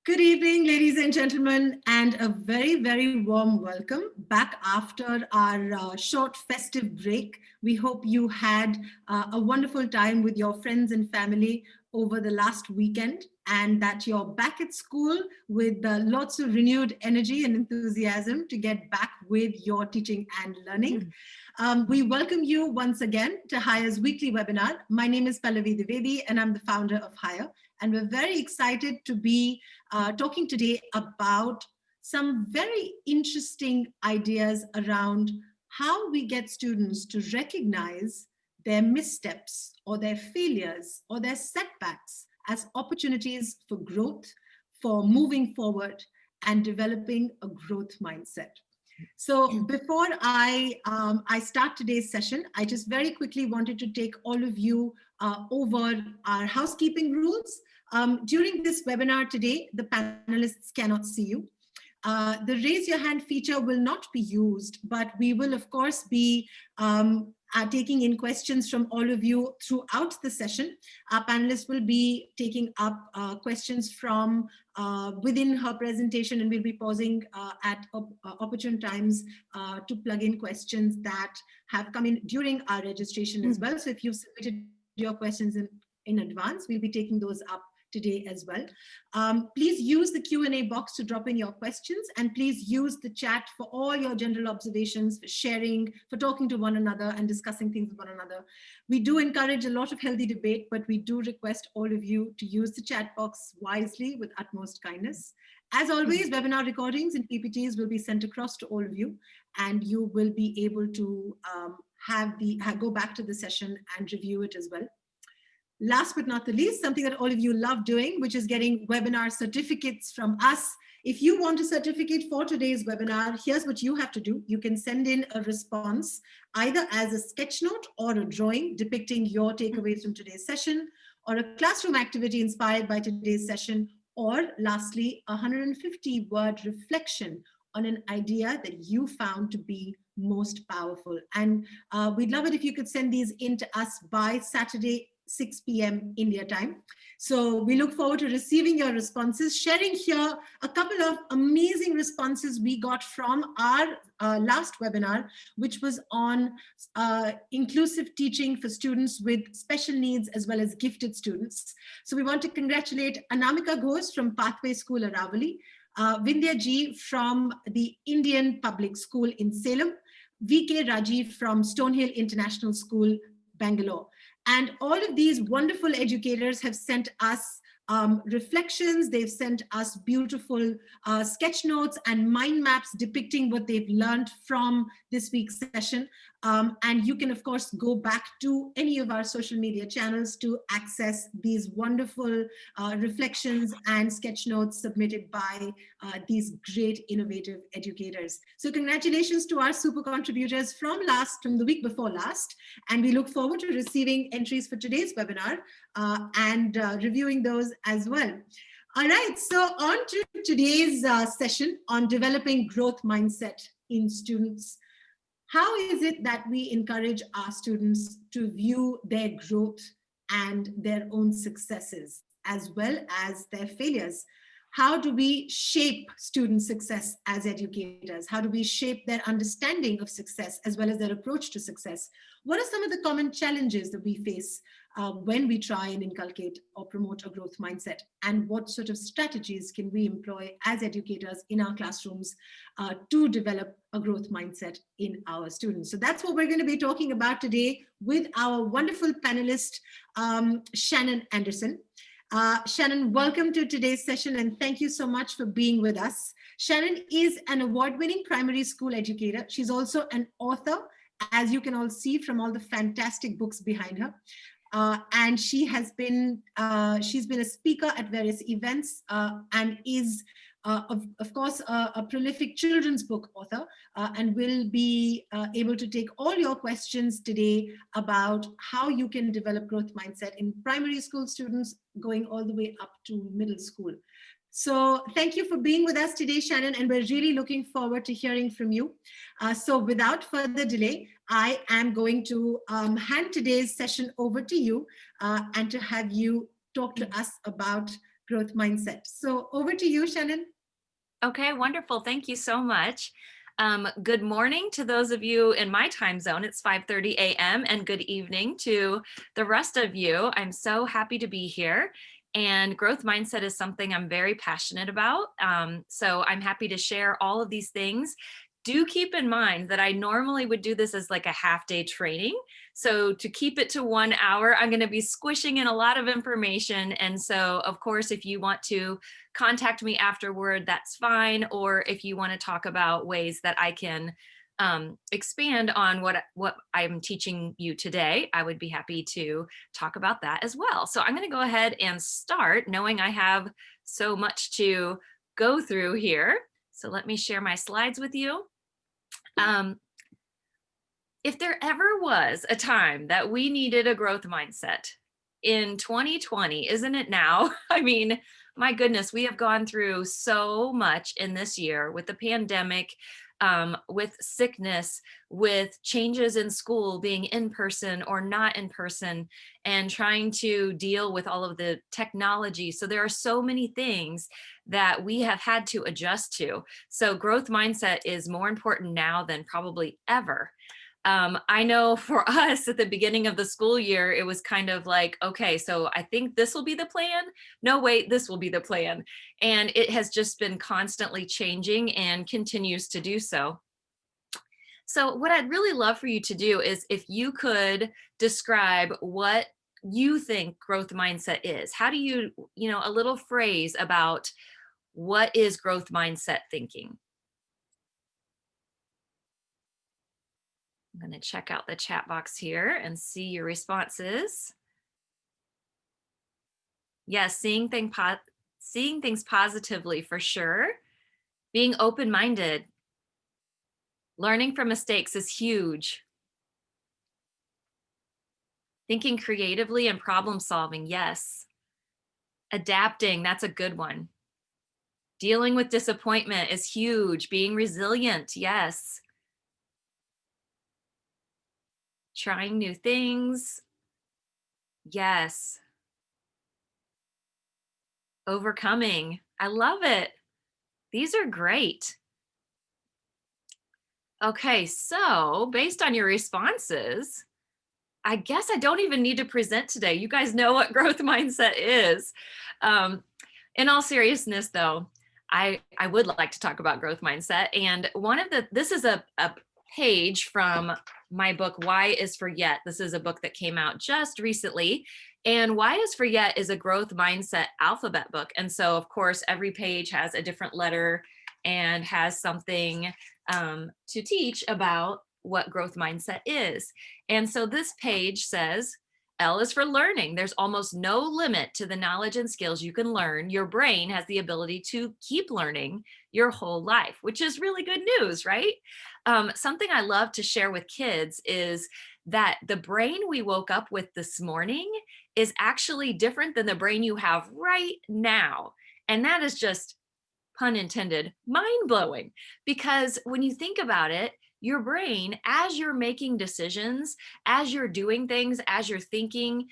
Good evening, ladies and gentlemen, and a very, very warm welcome back after our short festive break. We hope you had a wonderful time with your friends and family over the last weekend, and that you're back at school with lots of renewed energy and enthusiasm to get back with your teaching and learning. We welcome you once again to High's weekly webinar. My name is Pallavi Divedi, and I'm the founder of Highr. And we're very excited to be talking today about some very interesting ideas around how we get students to recognize their missteps or their failures or their setbacks as opportunities for growth, for moving forward and developing a growth mindset. So before I start today's session, I just very quickly wanted to take all of you over our housekeeping rules. During this webinar today, the panelists cannot see you. The raise your hand feature will not be used, but we will of course be taking in questions from all of you throughout the session. Our panelists will be taking up questions from within her presentation, and we'll be pausing at opportune times to plug in questions that have come in during our registration as well. So if you've submitted your questions in advance, we'll be taking those up today as well. Please use the Q&A box to drop in your questions, and please use the chat for all your general observations, for sharing, for talking to one another and discussing things with one another. We do encourage a lot of healthy debate, but we do request all of you to use the chat box wisely with utmost kindness. As always, webinar recordings and PPTs will be sent across to all of you, and you will be able to go back to the session and review it as well. Last but not the least, something that all of you love doing, which is getting webinar certificates from us. If you want a certificate for today's webinar, here's what you have to do. You can send in a response either as a sketch note or a drawing depicting your takeaways from today's session, or a classroom activity inspired by today's session, or lastly, a 150-word reflection on an idea that you found to be most powerful. And we'd love it if you could send these in to us by Saturday 6 p.m. India time. So we look forward to receiving your responses, sharing here a couple of amazing responses we got from our last webinar, which was on inclusive teaching for students with special needs as well as gifted students. So we want to congratulate Anamika Ghosh from Pathway School, Aravali, Vindhya Ji from the Indian Public School in Salem, VK Rajiv from Stonehill International School, Bangalore. And all of these wonderful educators have sent us reflections. They've sent us beautiful sketch notes and mind maps depicting what they've learned from this week's session. And you can, of course, go back to any of our social media channels to access these wonderful reflections and sketch notes submitted by these great innovative educators. So congratulations to our super contributors from the week before last. And we look forward to receiving entries for today's webinar and reviewing those as well. All right, so on to today's session on developing growth mindset in students. How is it that we encourage our students to view their growth and their own successes as well as their failures? How do we shape student success as educators? How do we shape their understanding of success as well as their approach to success? What are some of the common challenges that we face when we try and inculcate or promote a growth mindset? And what sort of strategies can we employ as educators in our classrooms to develop a growth mindset in our students? So that's what we're going to be talking about today with our wonderful panelist, Shannon Anderson. Shannon, welcome to today's session and thank you so much for being with us. Shannon is an award-winning primary school educator. She's also an author, as you can all see from all the fantastic books behind her. And she's been a speaker at various events and is, of course, a prolific children's book author and will be able to take all your questions today about how you can develop growth mindset in primary school students going all the way up to middle school. So thank you for being with us today, Shannon, and we're really looking forward to hearing from you. So without further delay, I am going to hand today's session over to you and to have you talk to us about growth mindset. So over to you, Shannon. Okay, wonderful. Thank you so much. Good morning to those of you in my time zone. It's 5:30 a.m. and good evening to the rest of you. I'm so happy to be here. And growth mindset is something I'm very passionate about. So I'm happy to share all of these things. Do keep in mind that I normally would do this as like a half-day training. So to keep it to 1 hour, I'm going to be squishing in a lot of information. And so, of course, if you want to contact me afterward, that's fine. Or if you want to talk about ways that I can expand on what I'm teaching you today, I would be happy to talk about that as well. So I'm going to go ahead and start, knowing I have so much to go through here. So let me share my slides with you. If there ever was a time that we needed a growth mindset in 2020, isn't it now? I mean, my goodness, we have gone through so much in this year with the pandemic, with sickness, with changes in school being in person or not in person, and trying to deal with all of the technology. So there are so many things that we have had to adjust to. So growth mindset is more important now than probably ever. I know for us at the beginning of the school year, it was kind of like, okay, so I think this will be the plan. No, wait, this will be the plan. And it has just been constantly changing and continues to do so. So what I'd really love for you to do is if you could describe what you think growth mindset is. How do you, a little phrase about what is growth mindset thinking? I'm going to check out the chat box here and see your responses. Yes, seeing things positively for sure. Being open-minded. Learning from mistakes is huge. Thinking creatively and problem solving, yes. Adapting, that's a good one. Dealing with disappointment is huge. Being resilient, yes. Trying new things. Yes. Overcoming. I love it. These are great. Okay, so based on your responses, I guess I don't even need to present today. You guys know what growth mindset is. Um, in all seriousness, though, I would like to talk about growth mindset. And this is a page from my book, Why is for Yet. This is a book that came out just recently. And Why is for Yet is a growth mindset alphabet book. And so, of course, every page has a different letter and has something to teach about what growth mindset is. And so this page says, L is for learning. There's almost no limit to the knowledge and skills you can learn. Your brain has the ability to keep learning your whole life, which is really good news, right? Something I love to share with kids is that the brain we woke up with this morning is actually different than the brain you have right now. And that is just, pun intended, mind blowing. Because when you think about it, your brain, as you're making decisions, as you're doing things, as you're thinking,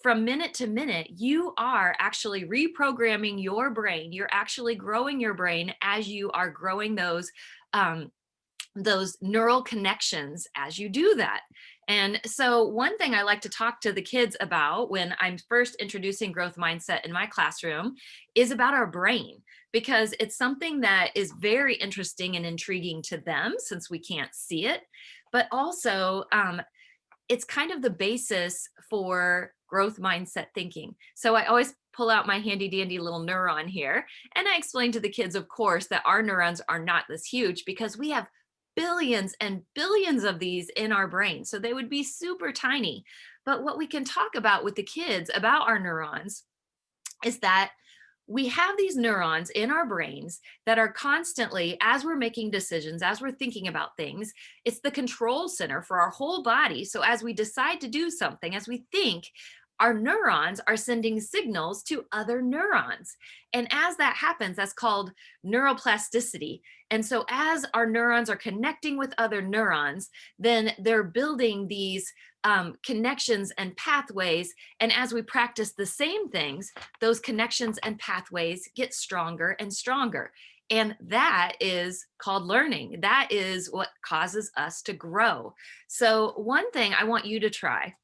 from minute to minute, you are actually reprogramming your brain. You're actually growing your brain as you are growing those neural connections as you do that. And so one thing I like to talk to the kids about when I'm first introducing growth mindset in my classroom is about our brain, because it's something that is very interesting and intriguing to them since we can't see it, but also it's kind of the basis for growth mindset thinking. So I always pull out my handy dandy little neuron here, and I explain to the kids, of course, that our neurons are not this huge because we have billions and billions of these in our brain. So they would be super tiny. But what we can talk about with the kids about our neurons is that we have these neurons in our brains that are constantly, as we're making decisions, as we're thinking about things, it's the control center for our whole body. So as we decide to do something, as we think, our neurons are sending signals to other neurons. And as that happens, that's called neuroplasticity. And so as our neurons are connecting with other neurons, then they're building these connections and pathways. And as we practice the same things, those connections and pathways get stronger and stronger. And that is called learning. That is what causes us to grow. So one thing I want you to try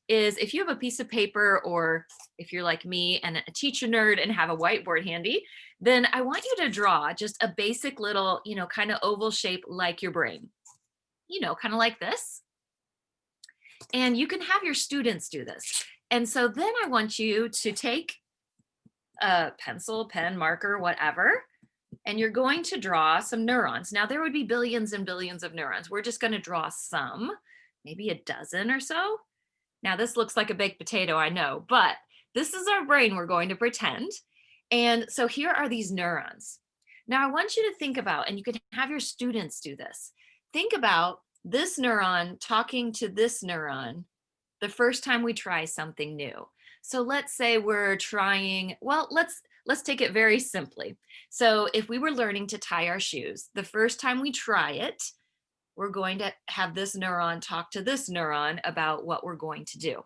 is, if you have a piece of paper, or if you're like me and a teacher nerd and have a whiteboard handy, then I want you to draw just a basic little, kind of oval shape like your brain, kind of like this. And you can have your students do this. And so then I want you to take a pencil, pen, marker, whatever, and you're going to draw some neurons. Now, there would be billions and billions of neurons. We're just going to draw some, maybe a dozen or so. Now, this looks like a baked potato, I know, but this is our brain we're going to pretend. And so here are these neurons. Now, I want you to think about, and you can have your students do this. Think about this neuron talking to this neuron the first time we try something new. So let's say we're trying, well, let's take it very simply. So if we were learning to tie our shoes, the first time we try it, we're going to have this neuron talk to this neuron about what we're going to do.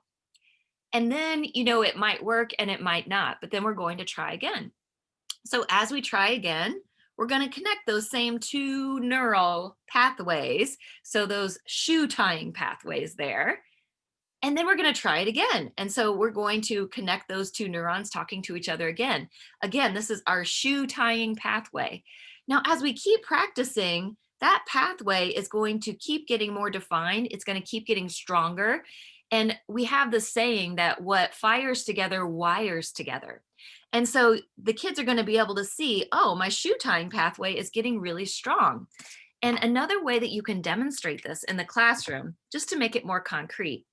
And then, it might work and it might not, but then we're going to try again. So as we try again, we're going to connect those same two neural pathways. So those shoe tying pathways there. And then we're going to try it again. And so we're going to connect those two neurons talking to each other again. Again, this is our shoe tying pathway. Now, as we keep practicing, that pathway is going to keep getting more defined. It's going to keep getting stronger. And we have the saying that what fires together wires together. And so the kids are going to be able to see, oh, my shoe tying pathway is getting really strong. And another way that you can demonstrate this in the classroom, just to make it more concrete,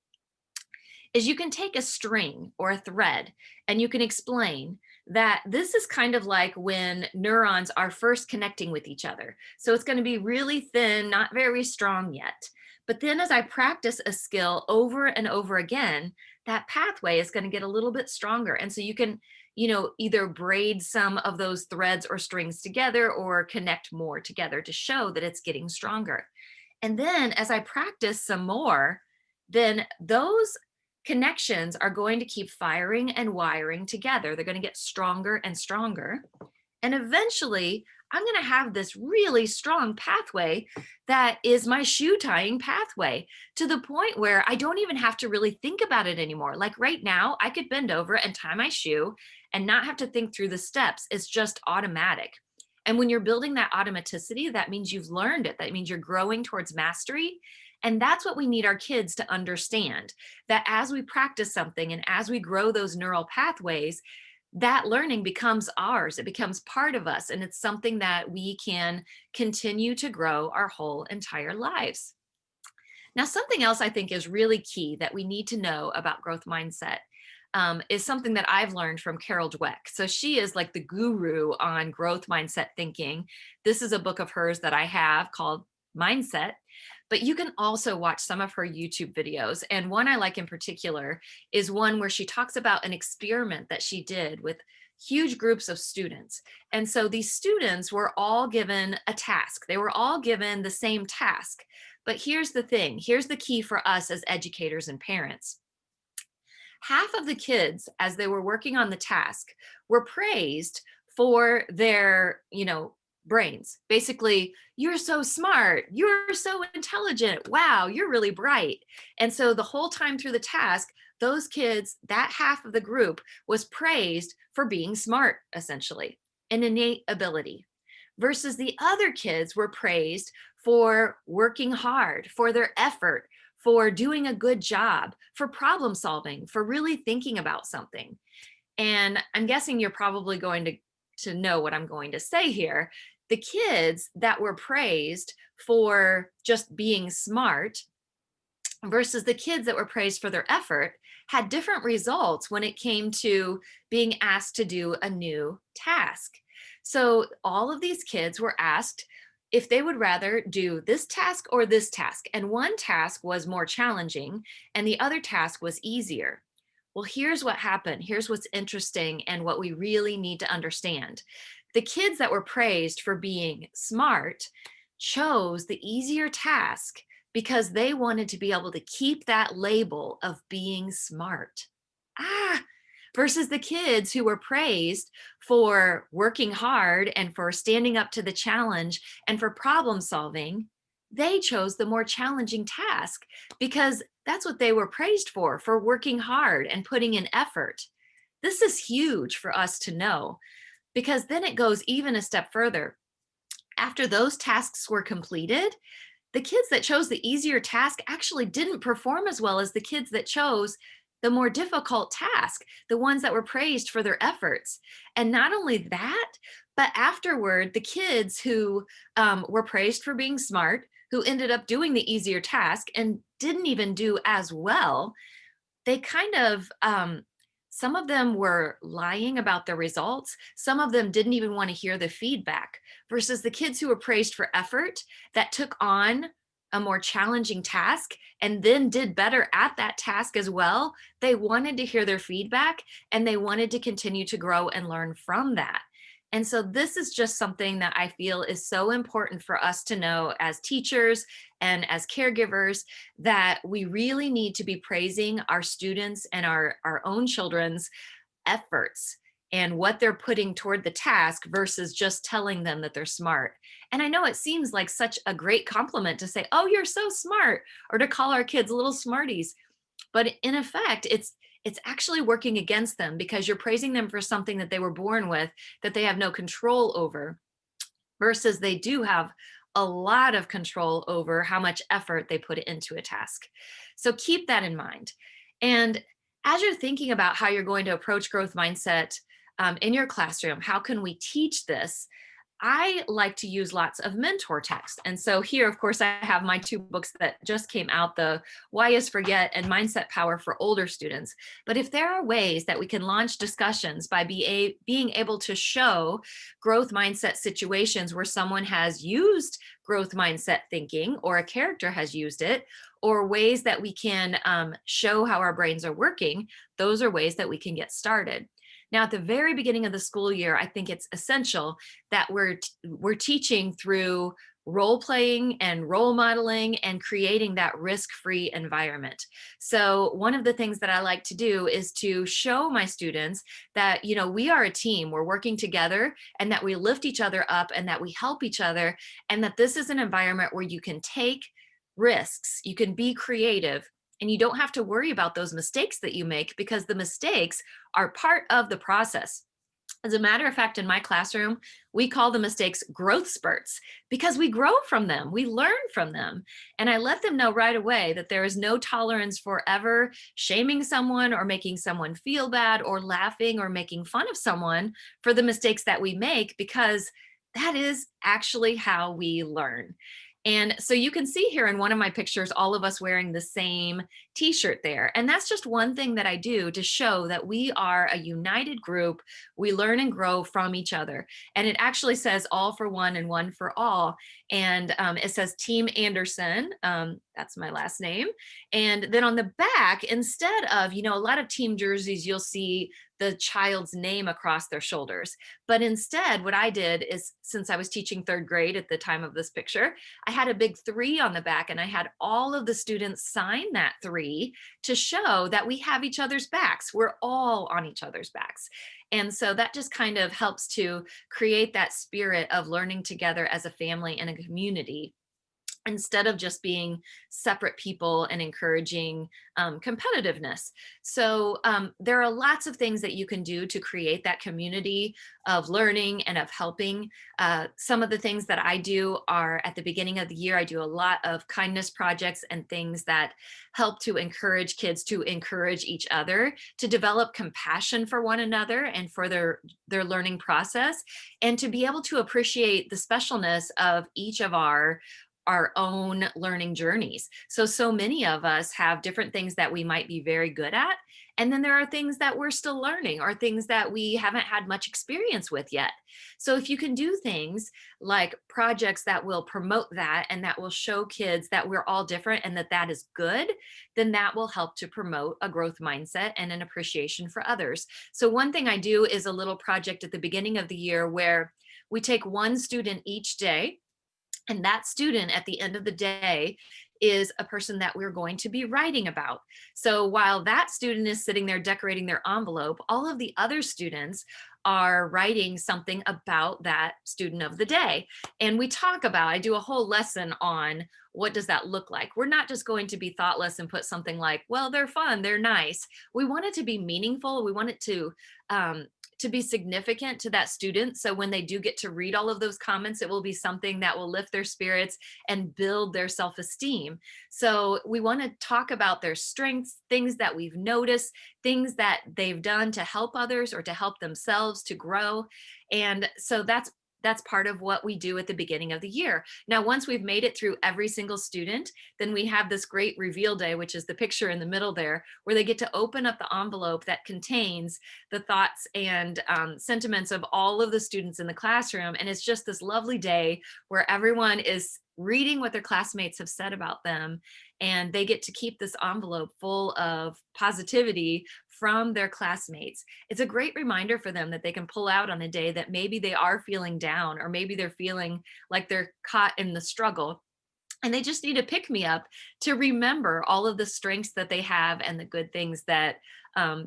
is you can take a string or a thread and you can explain that this is kind of like when neurons are first connecting with each other. So it's going to be really thin, not very strong yet. But then as I practice a skill over and over again, that pathway is going to get a little bit stronger. And so you can, either braid some of those threads or strings together or connect more together to show that it's getting stronger. And then as I practice some more, then those Connections are going to keep firing and wiring together. They're going to get stronger and stronger. And eventually, I'm going to have this really strong pathway that is my shoe tying pathway, to the point where I don't even have to really think about it anymore. Like right now, I could bend over and tie my shoe and not have to think through the steps. It's just automatic. And when you're building that automaticity, that means you've learned it. That means you're growing towards mastery. And that's what we need our kids to understand, that as we practice something and as we grow those neural pathways, that learning becomes ours. It becomes part of us. And it's something that we can continue to grow our whole entire lives. Now, something else I think is really key that we need to know about growth mindset is something that I've learned from Carol Dweck. So she is like the guru on growth mindset thinking. This is a book of hers that I have called Mindset, but you can also watch some of her YouTube videos. And one I like in particular is one where she talks about an experiment that she did with huge groups of students. And so these students were all given a task. They were all given the same task. But here's the thing, here's the key for us as educators and parents. Half of the kids, as they were working on the task, were praised for their, brains. Basically, you're so smart, you're so intelligent, wow, you're really bright. And so the whole time through the task, those kids, that half of the group, was praised for being smart, essentially, an innate ability, versus the other kids were praised for working hard, for their effort, for doing a good job, for problem solving, for really thinking about something. And I'm guessing you're probably going to know what I'm going to say here. The kids that were praised for just being smart versus the kids that were praised for their effort had different results when it came to being asked to do a new task. So all of these kids were asked if they would rather do this task or this task. And one task was more challenging and the other task was easier. Well, here's what happened. Here's what's interesting and what we really need to understand. The kids that were praised for being smart chose the easier task because they wanted to be able to keep that label of being smart. Versus the kids who were praised for working hard and for standing up to the challenge and for problem solving, they chose the more challenging task because that's what they were praised for working hard and putting in effort. This is huge for us to know, because then it goes even a step further. After those tasks were completed, the kids that chose the easier task actually didn't perform as well as the kids that chose the more difficult task, the ones that were praised for their efforts. And not only that, but afterward, the kids who were praised for being smart, who ended up doing the easier task and didn't even do as well, they kind of, some of them were lying about the results. Some of them didn't even want to hear the feedback, versus the kids who were praised for effort that took on a more challenging task and then did better at that task as well. They wanted to hear their feedback and they wanted to continue to grow and learn from that. And so this is just something that I feel is so important for us to know as teachers and as caregivers, that we really need to be praising our students and our own children's efforts and what they're putting toward the task versus just telling them that they're smart. And I know it seems like such a great compliment to say, oh, you're so smart, or to call our kids little smarties. But in effect, it's actually working against them, because you're praising them for something that they were born with, that they have no control over, versus they do have a lot of control over how much effort they put into a task. So keep that in mind. And as you're thinking about how you're going to approach growth mindset in your classroom, how can we teach this? I like to use lots of mentor text. And so here, of course, I have my two books that just came out, the Why is Forget and Mindset Power for older students. But if there are ways that we can launch discussions by being able to show growth mindset situations where someone has used growth mindset thinking, or a character has used it, or ways that we can show how our brains are working, those are ways that we can get started. Now, at the very beginning of the school year, I think it's essential that we're teaching through role playing and role modeling and creating that risk-free environment. So one of the things that I like to do is to show my students that, you know, we are a team, we're working together, and that we lift each other up and that we help each other, and that this is an environment where you can take risks, you can be creative, and you don't have to worry about those mistakes that you make, because the mistakes are part of the process. As a matter of fact, in my classroom, we call the mistakes growth spurts, because we grow from them, we learn from them. And I let them know right away that there is no tolerance for ever shaming someone or making someone feel bad or laughing or making fun of someone for the mistakes that we make, because that is actually how we learn. And so you can see here in one of my pictures, all of us wearing the same t-shirt there. And that's just one thing that I do to show that we are a united group. We learn and grow from each other. And it actually says all for one and one for all. And it says Team Anderson. That's my last name. And then on the back, instead of, you know, a lot of team jerseys, you'll see the child's name across their shoulders. But instead, what I did is, since I was teaching third grade at the time of this picture, I had a big 3 on the back, and I had all of the students sign that 3 to show that we have each other's backs. We're all on each other's backs. And so that just kind of helps to create that spirit of learning together as a family and a community, instead of just being separate people and encouraging competitiveness. So there are lots of things that you can do to create that community of learning and of helping. Some of the things that I do are, at the beginning of the year, I do a lot of kindness projects and things that help to encourage kids to encourage each other, to develop compassion for one another and for their learning process, and to be able to appreciate the specialness of each of our own learning journeys. So many of us have different things that we might be very good at. And then there are things that we're still learning, or things that we haven't had much experience with yet. So if you can do things like projects that will promote that, and that will show kids that we're all different and that that is good, then that will help to promote a growth mindset and an appreciation for others. So one thing I do is a little project at the beginning of the year where we take one student each day, and that student at the end of the day is a person that we're going to be writing about. So while that student is sitting there decorating their envelope, all of the other students are writing something about that student of the day. And we talk about, I do a whole lesson on what does that look like. We're not just going to be thoughtless and put something like, well, they're fun, they're nice. We want it to be meaningful. We want it to be significant to that student. So when they do get to read all of those comments, it will be something that will lift their spirits and build their self-esteem. So we want to talk about their strengths, things that we've noticed, things that they've done to help others or to help themselves to grow. And so that's part of what we do at the beginning of the year. Now, once we've made it through every single student, then we have this great reveal day, which is the picture in the middle there, where they get to open up the envelope that contains the thoughts and sentiments of all of the students in the classroom. And it's just this lovely day where everyone is reading what their classmates have said about them, and they get to keep this envelope full of positivity from their classmates. It's a great reminder for them that they can pull out on a day that maybe they are feeling down, or maybe they're feeling like they're caught in the struggle. And they just need to pick me up to remember all of the strengths that they have and the good things that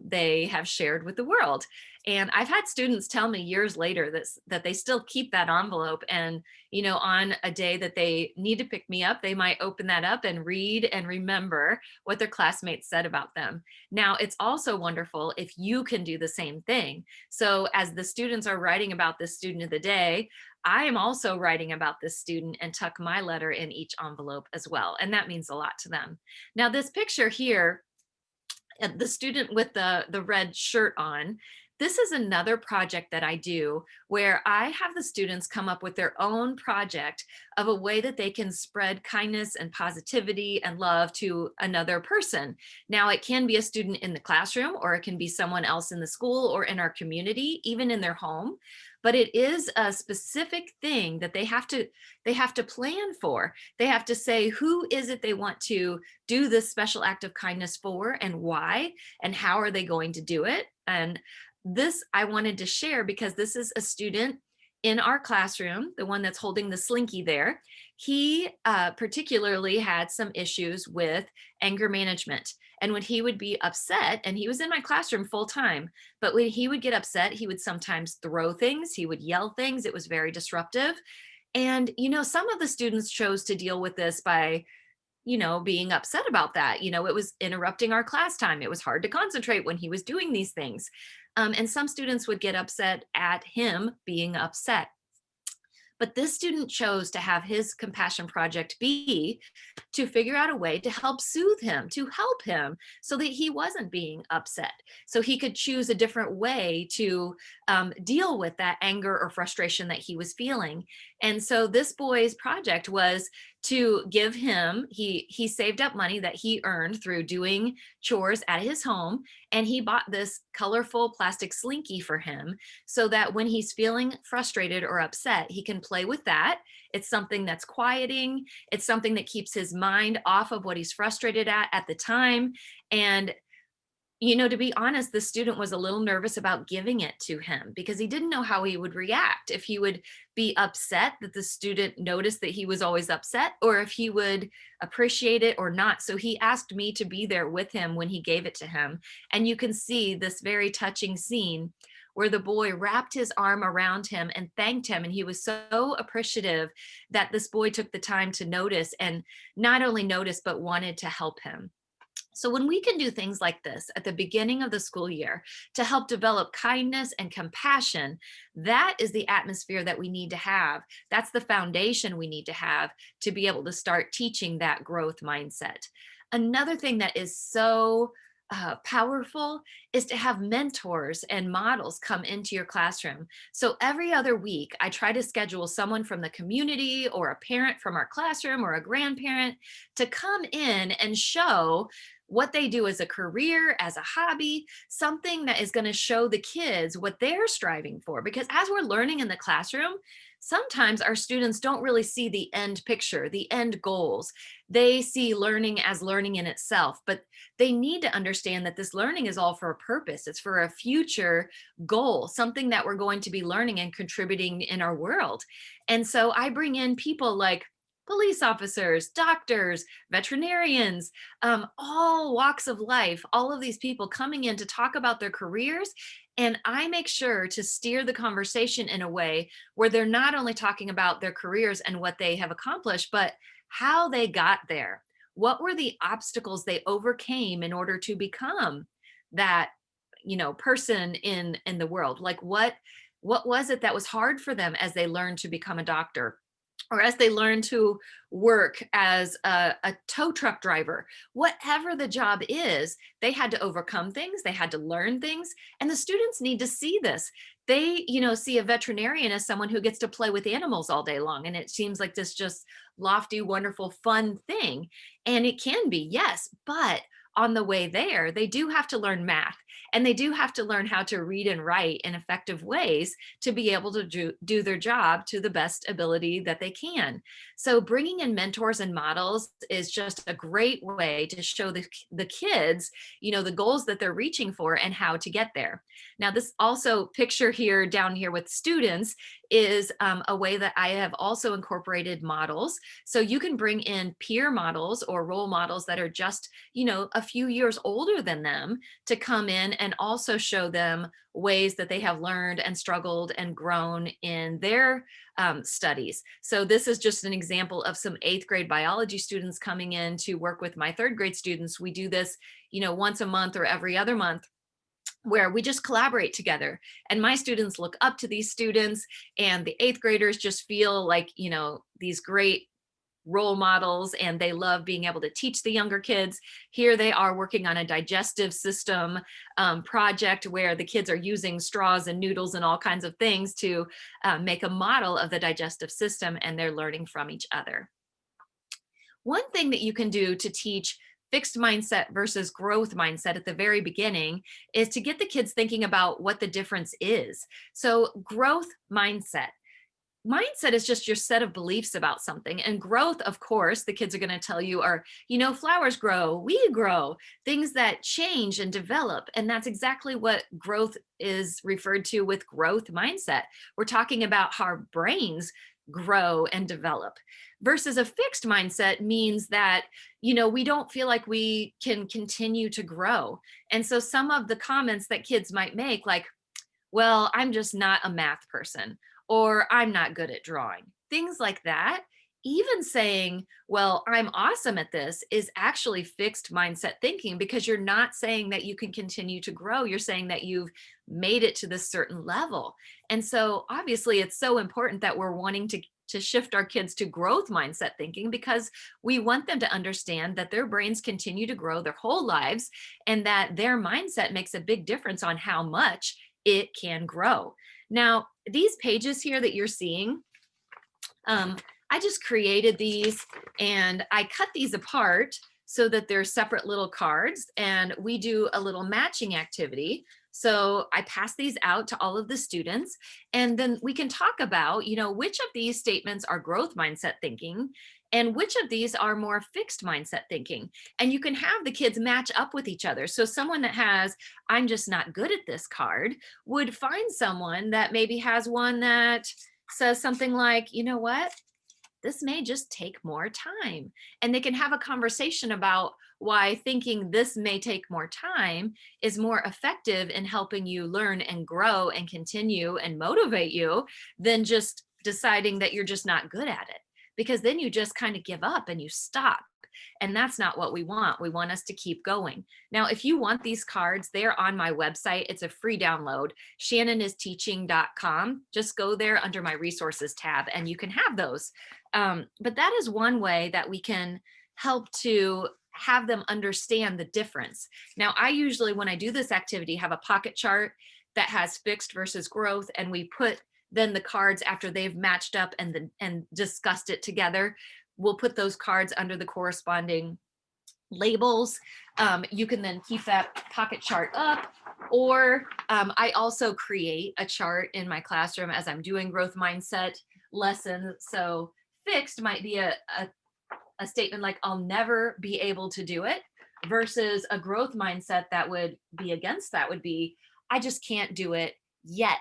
they have shared with the world. And I've had students tell me years later that they still keep that envelope, and, you know, on a day that they need to pick me up, they might open that up and read and remember what their classmates said about them. Now, it's also wonderful if you can do the same thing. So as the students are writing about this student of the day, I am also writing about this student and tuck my letter in each envelope as well. And that means a lot to them. Now, this picture here, the student with the red shirt on, this is another project that I do where I have the students come up with their own project of a way that they can spread kindness and positivity and love to another person. Now, it can be a student in the classroom, or it can be someone else in the school or in our community, even in their home. But it is a specific thing that they have to plan for. They have to say, who is it they want to do this special act of kindness for, and why, and how are they going to do it? And this I wanted to share because this is a student in our classroom, the one that's holding the slinky there, he particularly had some issues with anger management. And when he would be upset, and he was in my classroom full time, but when he would get upset, he would sometimes throw things, he would yell things. It was very disruptive. And, some of the students chose to deal with this by, being upset about that. It was interrupting our class time. It was hard to concentrate when he was doing these things. And some students would get upset at him being upset. But this student chose to have his compassion project be to figure out a way to help soothe him, to help him so that he wasn't being upset. So he could choose a different way to deal with that anger or frustration that he was feeling. And so this boy's project was to give him, he saved up money that he earned through doing chores at his home, and he bought this colorful plastic slinky for him so that when he's feeling frustrated or upset, he can play with that. It's something that's quieting. It's something that keeps his mind off of what he's frustrated at the time. And to be honest, the student was a little nervous about giving it to him because he didn't know how he would react, if he would be upset that the student noticed that he was always upset, or if he would appreciate it or not. So he asked me to be there with him when he gave it to him. And you can see this very touching scene where the boy wrapped his arm around him and thanked him. And he was so appreciative that this boy took the time to notice, and not only notice, but wanted to help him. So when we can do things like this at the beginning of the school year to help develop kindness and compassion, that is the atmosphere that we need to have. That's the foundation we need to have to be able to start teaching that growth mindset. Another thing that is so powerful is to have mentors and models come into your classroom. So every other week, I try to schedule someone from the community or a parent from our classroom or a grandparent to come in and show what they do as a career, as a hobby, something that is going to show the kids what they're striving for. Because as we're learning in the classroom, sometimes our students don't really see the end picture, the end goals. They see learning as learning in itself, but they need to understand that this learning is all for a purpose. It's for a future goal, something that we're going to be learning and contributing in our world. And so I bring in people like police officers, doctors, veterinarians, all walks of life, all of these people coming in to talk about their careers. And I make sure to steer the conversation in a way where they're not only talking about their careers and what they have accomplished, but how they got there. What were the obstacles they overcame in order to become that, person in the world? Like what was it that was hard for them as they learned to become a doctor? Or as they learn to work as a tow truck driver, whatever the job is, they had to overcome things, they had to learn things, and the students need to see this. They, see a veterinarian as someone who gets to play with animals all day long, and it seems like this just lofty, wonderful, fun thing. And it can be, yes, but on the way there, they do have to learn math, and they do have to learn how to read and write in effective ways to be able to do their job to the best ability that they can. So bringing in mentors and models is just a great way to show the kids, the goals that they're reaching for and how to get there. Now, this also picture here down here with students is a way that I have also incorporated models. So you can bring in peer models or role models that are just, a few years older than them to come in and also show them ways that they have learned and struggled and grown in their studies. So this is just an example of some 8th grade biology students coming in to work with my 3rd grade students. We do this, once a month or every other month, where we just collaborate together. And my students look up to these students, and the 8th graders just feel like, these great role models, and they love being able to teach the younger kids. Here they are working on a digestive system project where the kids are using straws and noodles and all kinds of things to make a model of the digestive system, and they're learning from each other. One thing that you can do to teach fixed mindset versus growth mindset at the very beginning is to get the kids thinking about what the difference is. So growth mindset, mindset is just your set of beliefs about something. And growth, of course, the kids are going to tell you are, flowers grow, we grow, things that change and develop. And that's exactly what growth is referred to with growth mindset. We're talking about how our brains grow and develop, versus a fixed mindset means that, we don't feel like we can continue to grow. And so some of the comments that kids might make, like, well, I'm just not a math person, or I'm not good at drawing, things like that. Even saying, well, I'm awesome at this, is actually fixed mindset thinking, because you're not saying that you can continue to grow. You're saying that you've made it to this certain level. And so obviously it's so important that we're wanting to shift our kids to growth mindset thinking, because we want them to understand that their brains continue to grow their whole lives, and that their mindset makes a big difference on how much it can grow. Now, these pages here that you're seeing, I just created these and I cut these apart so that they're separate little cards, and we do a little matching activity. So I pass these out to all of the students, and then we can talk about, which of these statements are growth mindset thinking and which of these are more fixed mindset thinking. And you can have the kids match up with each other. So someone that has, I'm just not good at this card, would find someone that maybe has one that says something like, you know what? This may just take more time. And they can have a conversation about why thinking this may take more time is more effective in helping you learn and grow and continue and motivate you than just deciding that you're just not good at it. Because then you just kind of give up and you stop. And that's not what we want. We want us to keep going. Now, if you want these cards, they're on my website. It's a free download, shannonisteaching.com. Just go there under my resources tab and you can have those. But that is one way that we can help to have them understand the difference. Now, I usually, when I do this activity, have a pocket chart that has fixed versus growth, and we put then the cards after they've matched up and discussed it together. We'll put those cards under the corresponding labels. You can then keep that pocket chart up, or I also create a chart in my classroom as I'm doing growth mindset lessons. So fixed might be a statement like, I'll never be able to do it, versus a growth mindset that would be against that would be, I just can't do it yet.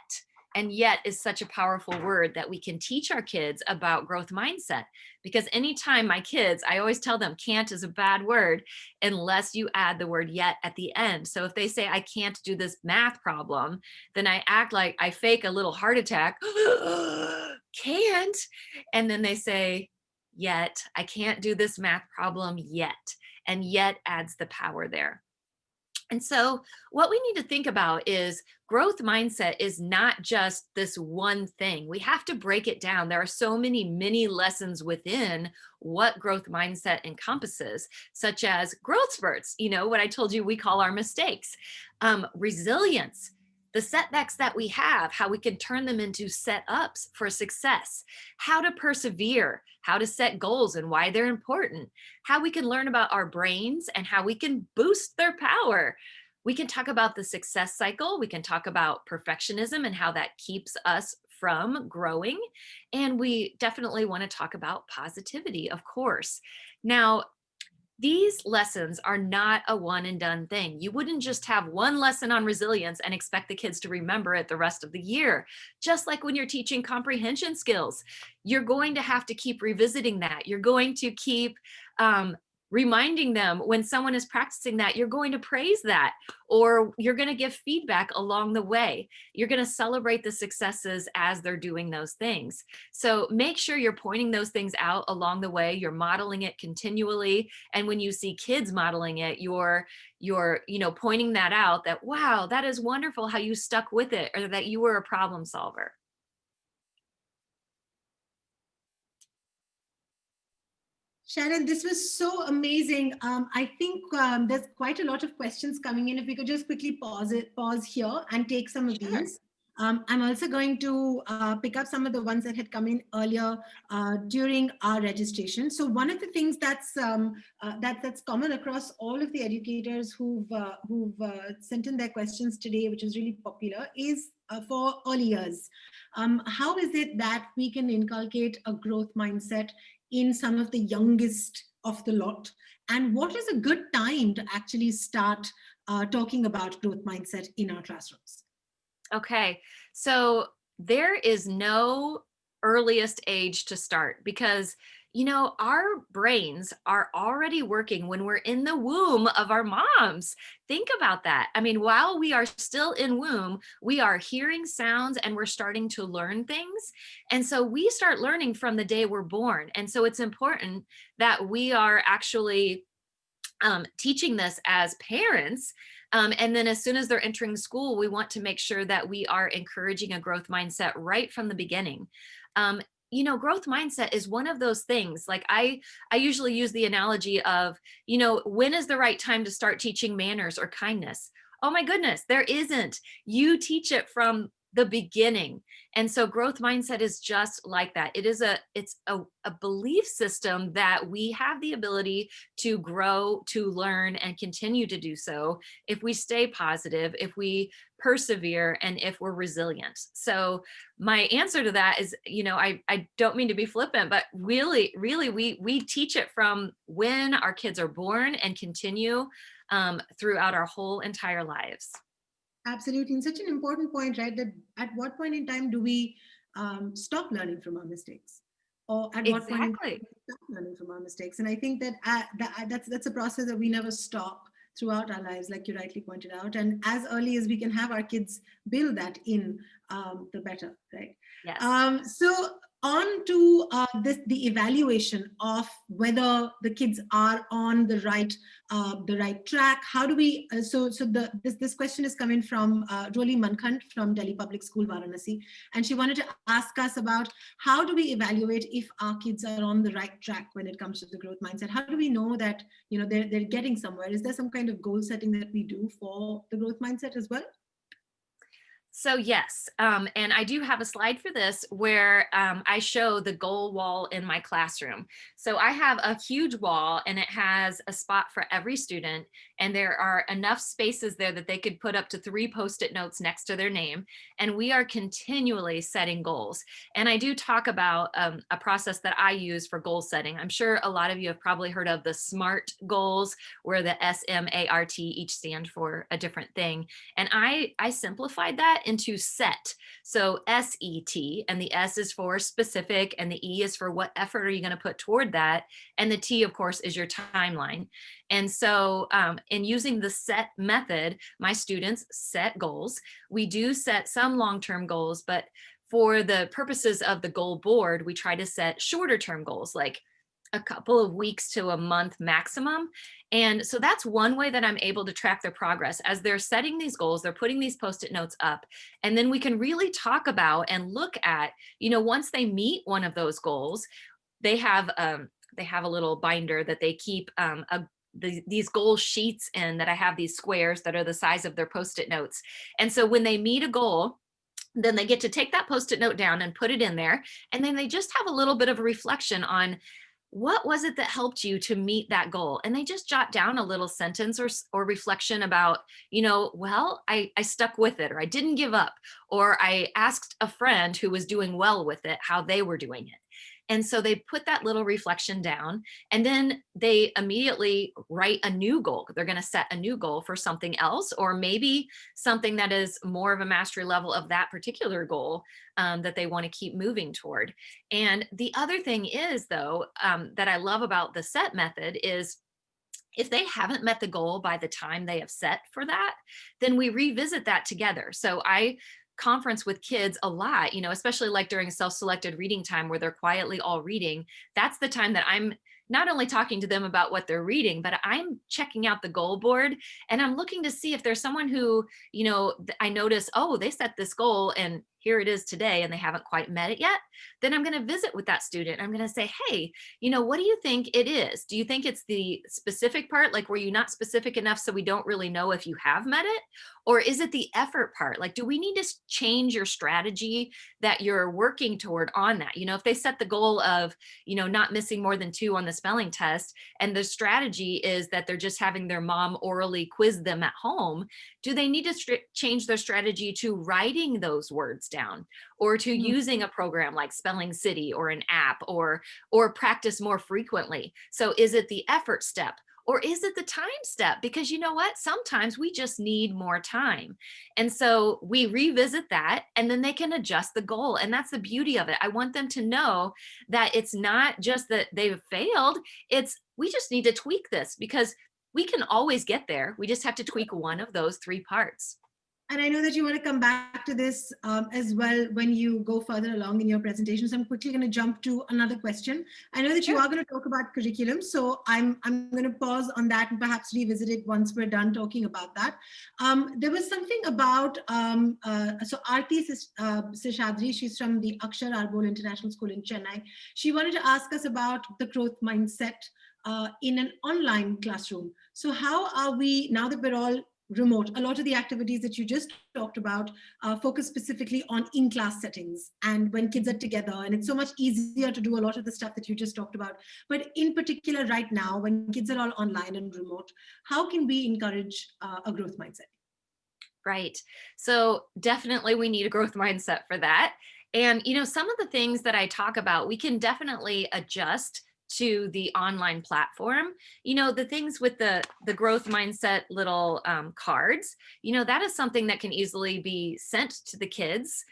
And yet is such a powerful word that we can teach our kids about growth mindset. Because anytime my kids, I always tell them can't is a bad word unless you add the word yet at the end. So if they say, I can't do this math problem, then I act like I fake a little heart attack, can't. And then they say, yet, I can't do this math problem yet. And yet adds the power there. And so what we need to think about is growth mindset is not just this one thing. We have to break it down. There are so many mini lessons within what growth mindset encompasses, such as growth spurts, what I told you we call our mistakes, resilience, the setbacks that we have, how we can turn them into setups for success, how to persevere, how to set goals and why they're important, how we can learn about our brains and how we can boost their power. We can talk about the success cycle. We can talk about perfectionism and how that keeps us from growing. And we definitely want to talk about positivity, of course. Now, these lessons are not a one and done thing. You wouldn't just have one lesson on resilience and expect the kids to remember it the rest of the year. Just like when you're teaching comprehension skills, you're going to have to keep revisiting that. You're going to keep reminding them when someone is practicing that, you're going to praise that, or you're going to give feedback along the way. You're going to celebrate the successes as they're doing those things. So make sure you're pointing those things out along the way. You're modeling it continually. And when you see kids modeling it, you're pointing that out, that, wow, that is wonderful how you stuck with it, or that you were a problem solver. Shannon, this was so amazing. I think there's quite a lot of questions coming in. If we could just quickly pause here and take some of these. I'm also going to pick up some of the ones that had come in earlier during our registration. So one of the things that's common across all of the educators who've sent in their questions today, which is really popular, is for early years. How is it that we can inculcate a growth mindset in some of the youngest of the lot? And what is a good time to actually start talking about growth mindset in our classrooms? Okay. So there is no earliest age to start because, our brains are already working when we're in the womb of our moms. Think about that. I mean, while we are still in womb, we are hearing sounds and we're starting to learn things. And so we start learning from the day we're born. And so it's important that we are actually teaching this as parents. And then as soon as they're entering school, we want to make sure that we are encouraging a growth mindset right from the beginning. Um, growth mindset is one of those things. Like I usually use the analogy of, when is the right time to start teaching manners or kindness? Oh my goodness, there isn't. You teach it from the beginning. And so growth mindset is just like that. It's a belief system that we have the ability to grow, to learn, and continue to do so if we stay positive, if we persevere, and if we're resilient. So my answer to that is, I don't mean to be flippant, but really we teach it from when our kids are born and continue throughout our whole entire lives. Absolutely. And such an important point, right? That at what point in time do we stop learning from our mistakes? Or at what point in time do Exactly. we stop learning from our mistakes? And I think that, that's a process that we never stop throughout our lives, like you rightly pointed out. And as early as we can have our kids build that in, the better, right? Yes. So on to the evaluation of whether the kids are on the right track. How do we this question is coming from Roli Mankhand from Delhi Public School, Varanasi, and she wanted to ask us about how do we evaluate if our kids are on the right track when it comes to the growth mindset. How do we know that they're getting somewhere? Is there some kind of goal setting that we do for the growth mindset as well? So yes, and I do have a slide for this where I show the goal wall in my classroom. So I have a huge wall and it has a spot for every student, and there are enough spaces there that they could put up to 3 post-it notes next to their name. And we are continually setting goals. And I do talk about a process that I use for goal setting. I'm sure a lot of you have probably heard of the SMART goals, where the SMART each stand for a different thing. And I simplified that into SET. So SET, and the S is for specific, and the E is for what effort are you going to put toward that. And the T, of course, is your timeline. And so in using the SET method, my students set goals. We do set some long-term goals, but for the purposes of the goal board, we try to set shorter term goals, like a couple of weeks to a month maximum. And so that's one way that I'm able to track their progress. As they're setting these goals, they're putting these post-it notes up, and then we can really talk about and look at, once they meet one of those goals, they have a little binder that they keep these goal sheets in, that I have these squares that are the size of their post-it notes. And so when they meet a goal, then they get to take that post-it note down and put it in there. And then they just have a little bit of a reflection on, what was it that helped you to meet that goal? And they just jot down a little sentence or reflection about, well, I stuck with it, or I didn't give up, or I asked a friend who was doing well with it how they were doing it. And so they put that little reflection down, and then they immediately write a new goal. They're going to set a new goal for something else, or maybe something that is more of a mastery level of that particular goal that they want to keep moving toward. And the other thing is, though, that I love about the SET method is, if they haven't met the goal by the time they have set for that, then we revisit that together. So I conference with kids a lot, especially like during self-selected reading time where they're quietly all reading. That's the time that I'm not only talking to them about what they're reading, but I'm checking out the goal board, and I'm looking to see if there's someone who, I notice, oh, they set this goal and here it is today and they haven't quite met it yet. Then I'm going to visit with that student. I'm going to say, hey, what do you think it is? Do you think it's the specific part? Like, were you not specific enough so we don't really know if you have met it? Or is it the effort part? Like, do we need to change your strategy that you're working toward on that? If they set the goal of, not missing more than 2 on the a spelling test and the strategy is that they're just having their mom orally quiz them at home, do they need to change their strategy to writing those words down or to Mm. using a program like Spelling City or an app or practice more frequently? So is it the effort step? Or is it the time step? Because you know what? Sometimes we just need more time. And so we revisit that and then they can adjust the goal. And that's the beauty of it. I want them to know that it's not just that they've failed, it's we just need to tweak this because we can always get there. We just have to tweak one of those three parts. And I know that you want to come back to this as well when you go further along in your presentation. So I'm quickly going to jump to another question. I know that you Sure. are going to talk about curriculum, so I'm going to pause on that and perhaps revisit it once we're done talking about that. There was something about, so Aarti Seshadri, she's from the Akshar Arbol International School in Chennai. She wanted to ask us about the growth mindset in an online classroom. So how are we, now that we're all remote, a lot of the activities that you just talked about focus specifically on in-class settings and when kids are together, and it's so much easier to do a lot of the stuff that you just talked about. But in particular right now, when kids are all online and remote, how can we encourage a growth mindset? Right. So definitely we need a growth mindset for that. And some of the things that I talk about, we can definitely adjust to the online platform. The things with the growth mindset little cards, that is something that can easily be sent to the kids,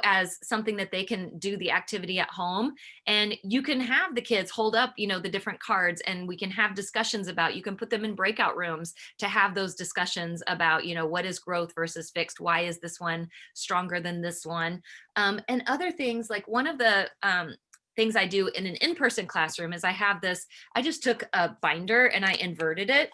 as something that they can do the activity at home. And you can have the kids hold up, the different cards and we can have discussions about, you can put them in breakout rooms to have those discussions about, what is growth versus fixed? Why is this one stronger than this one? And other things like one of the things I do in an in-person classroom is I just took a binder and I inverted it.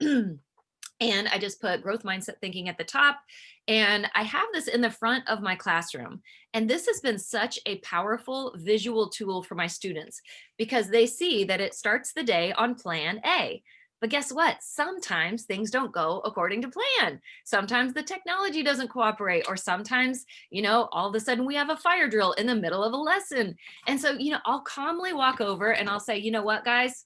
And I just put growth mindset thinking at the top. And I have this in the front of my classroom. And this has been such a powerful visual tool for my students because they see that it starts the day on plan A. But guess what? Sometimes things don't go according to plan. Sometimes the technology doesn't cooperate, or sometimes, all of a sudden we have a fire drill in the middle of a lesson. And so, I'll calmly walk over and I'll say, you know what, guys?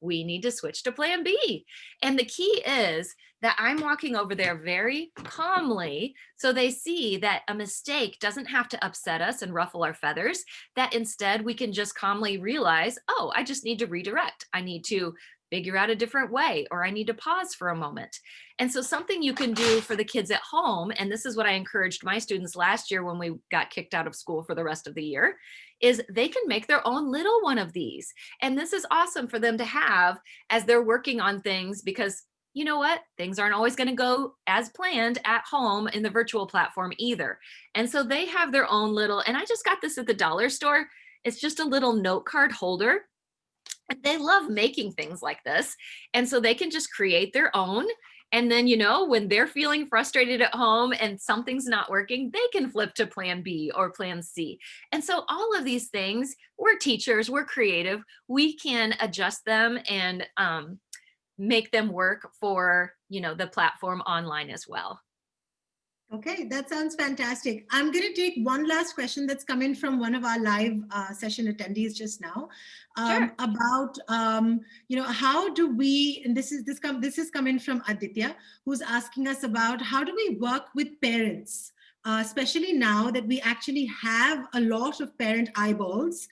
We need to switch to plan B. And the key is that I'm walking over there very calmly so they see that a mistake doesn't have to upset us and ruffle our feathers, that instead we can just calmly realize, oh, I just need to redirect. I need to figure out a different way, or I need to pause for a moment. And so something you can do for the kids at home, and this is what I encouraged my students last year when we got kicked out of school for the rest of the year, is they can make their own little one of these. And this is awesome for them to have as they're working on things, because you know what? Things aren't always going to go as planned at home in the virtual platform either. And so they have their own little, and I just got this at the dollar store. It's just a little note card holder. And they love making things like this. And so they can just create their own. And then, when they're feeling frustrated at home and something's not working, they can flip to plan B or plan C. And so all of these things, we're teachers, we're creative, we can adjust them and make them work for, the platform online as well. Okay, that sounds fantastic. I'm going to take one last question that's come in from one of our live session attendees just now, Sure. about how do we, and this is coming from Aditya, who's asking us about how do we work with parents, especially now that we actually have a lot of parent eyeballs,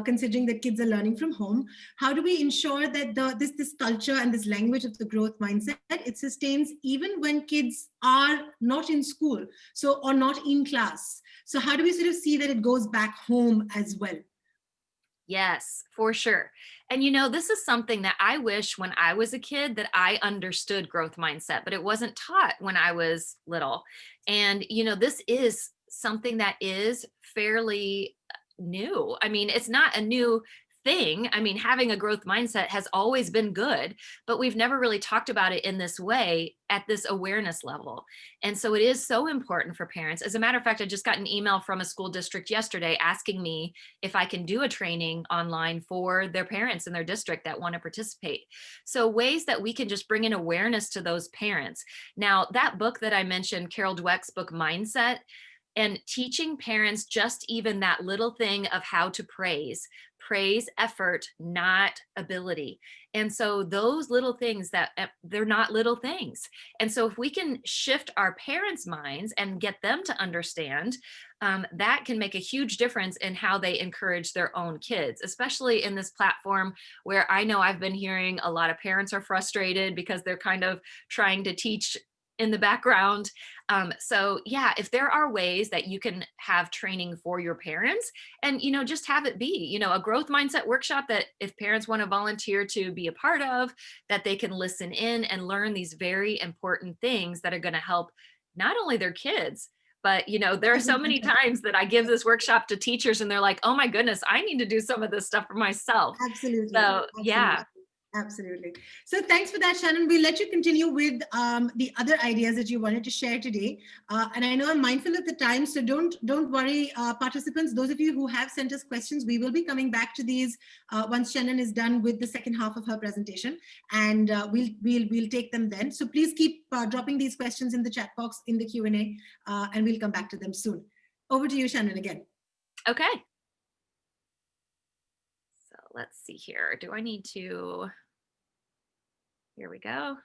considering that kids are learning from home. How do we ensure that this culture and this language of the growth mindset, it sustains even when kids are not in school, or not in class? So how do we sort of see that it goes back home as well? Yes, for sure. And this is something that I wish when I was a kid that I understood growth mindset, but it wasn't taught when I was little. And this is something that is fairly new. I mean, it's not a new thing. I mean, having a growth mindset has always been good, but we've never really talked about it in this way at this awareness level. And so it is so important for parents. As a matter of fact, I just got an email from a school district yesterday asking me if I can do a training online for their parents in their district that want to participate. So ways that we can just bring in awareness to those parents. Now, that book that I mentioned, Carol Dweck's book, Mindset, and teaching parents just even that little thing of how to praise. praise effort, not ability. And so those little things that they're not little things. And so if we can shift our parents' minds and get them to understand, that can make a huge difference in how they encourage their own kids, especially in this platform where I know I've been hearing a lot of parents are frustrated because they're kind of trying to teach in the background. So yeah, if there are ways that you can have training for your parents and, just have it be, a growth mindset workshop that if parents want to volunteer to be a part of, that they can listen in and learn these very important things that are going to help not only their kids, but there are so many times that I give this workshop to teachers and they're like, oh my goodness, I need to do some of this stuff for myself. Absolutely. So Absolutely. yeah. Absolutely. So thanks for that, Shannon. We'll let you continue with the other ideas that you wanted to share today. And I know I'm mindful of the time, so don't worry, participants. Those of you who have sent us questions, we will be coming back to these once Shannon is done with the second half of her presentation, and we'll take them then. So please keep dropping these questions in the chat box in the Q&A, and we'll come back to them soon. Over to you, Shannon, again. Okay. So let's see here. Do I need to? Here we go.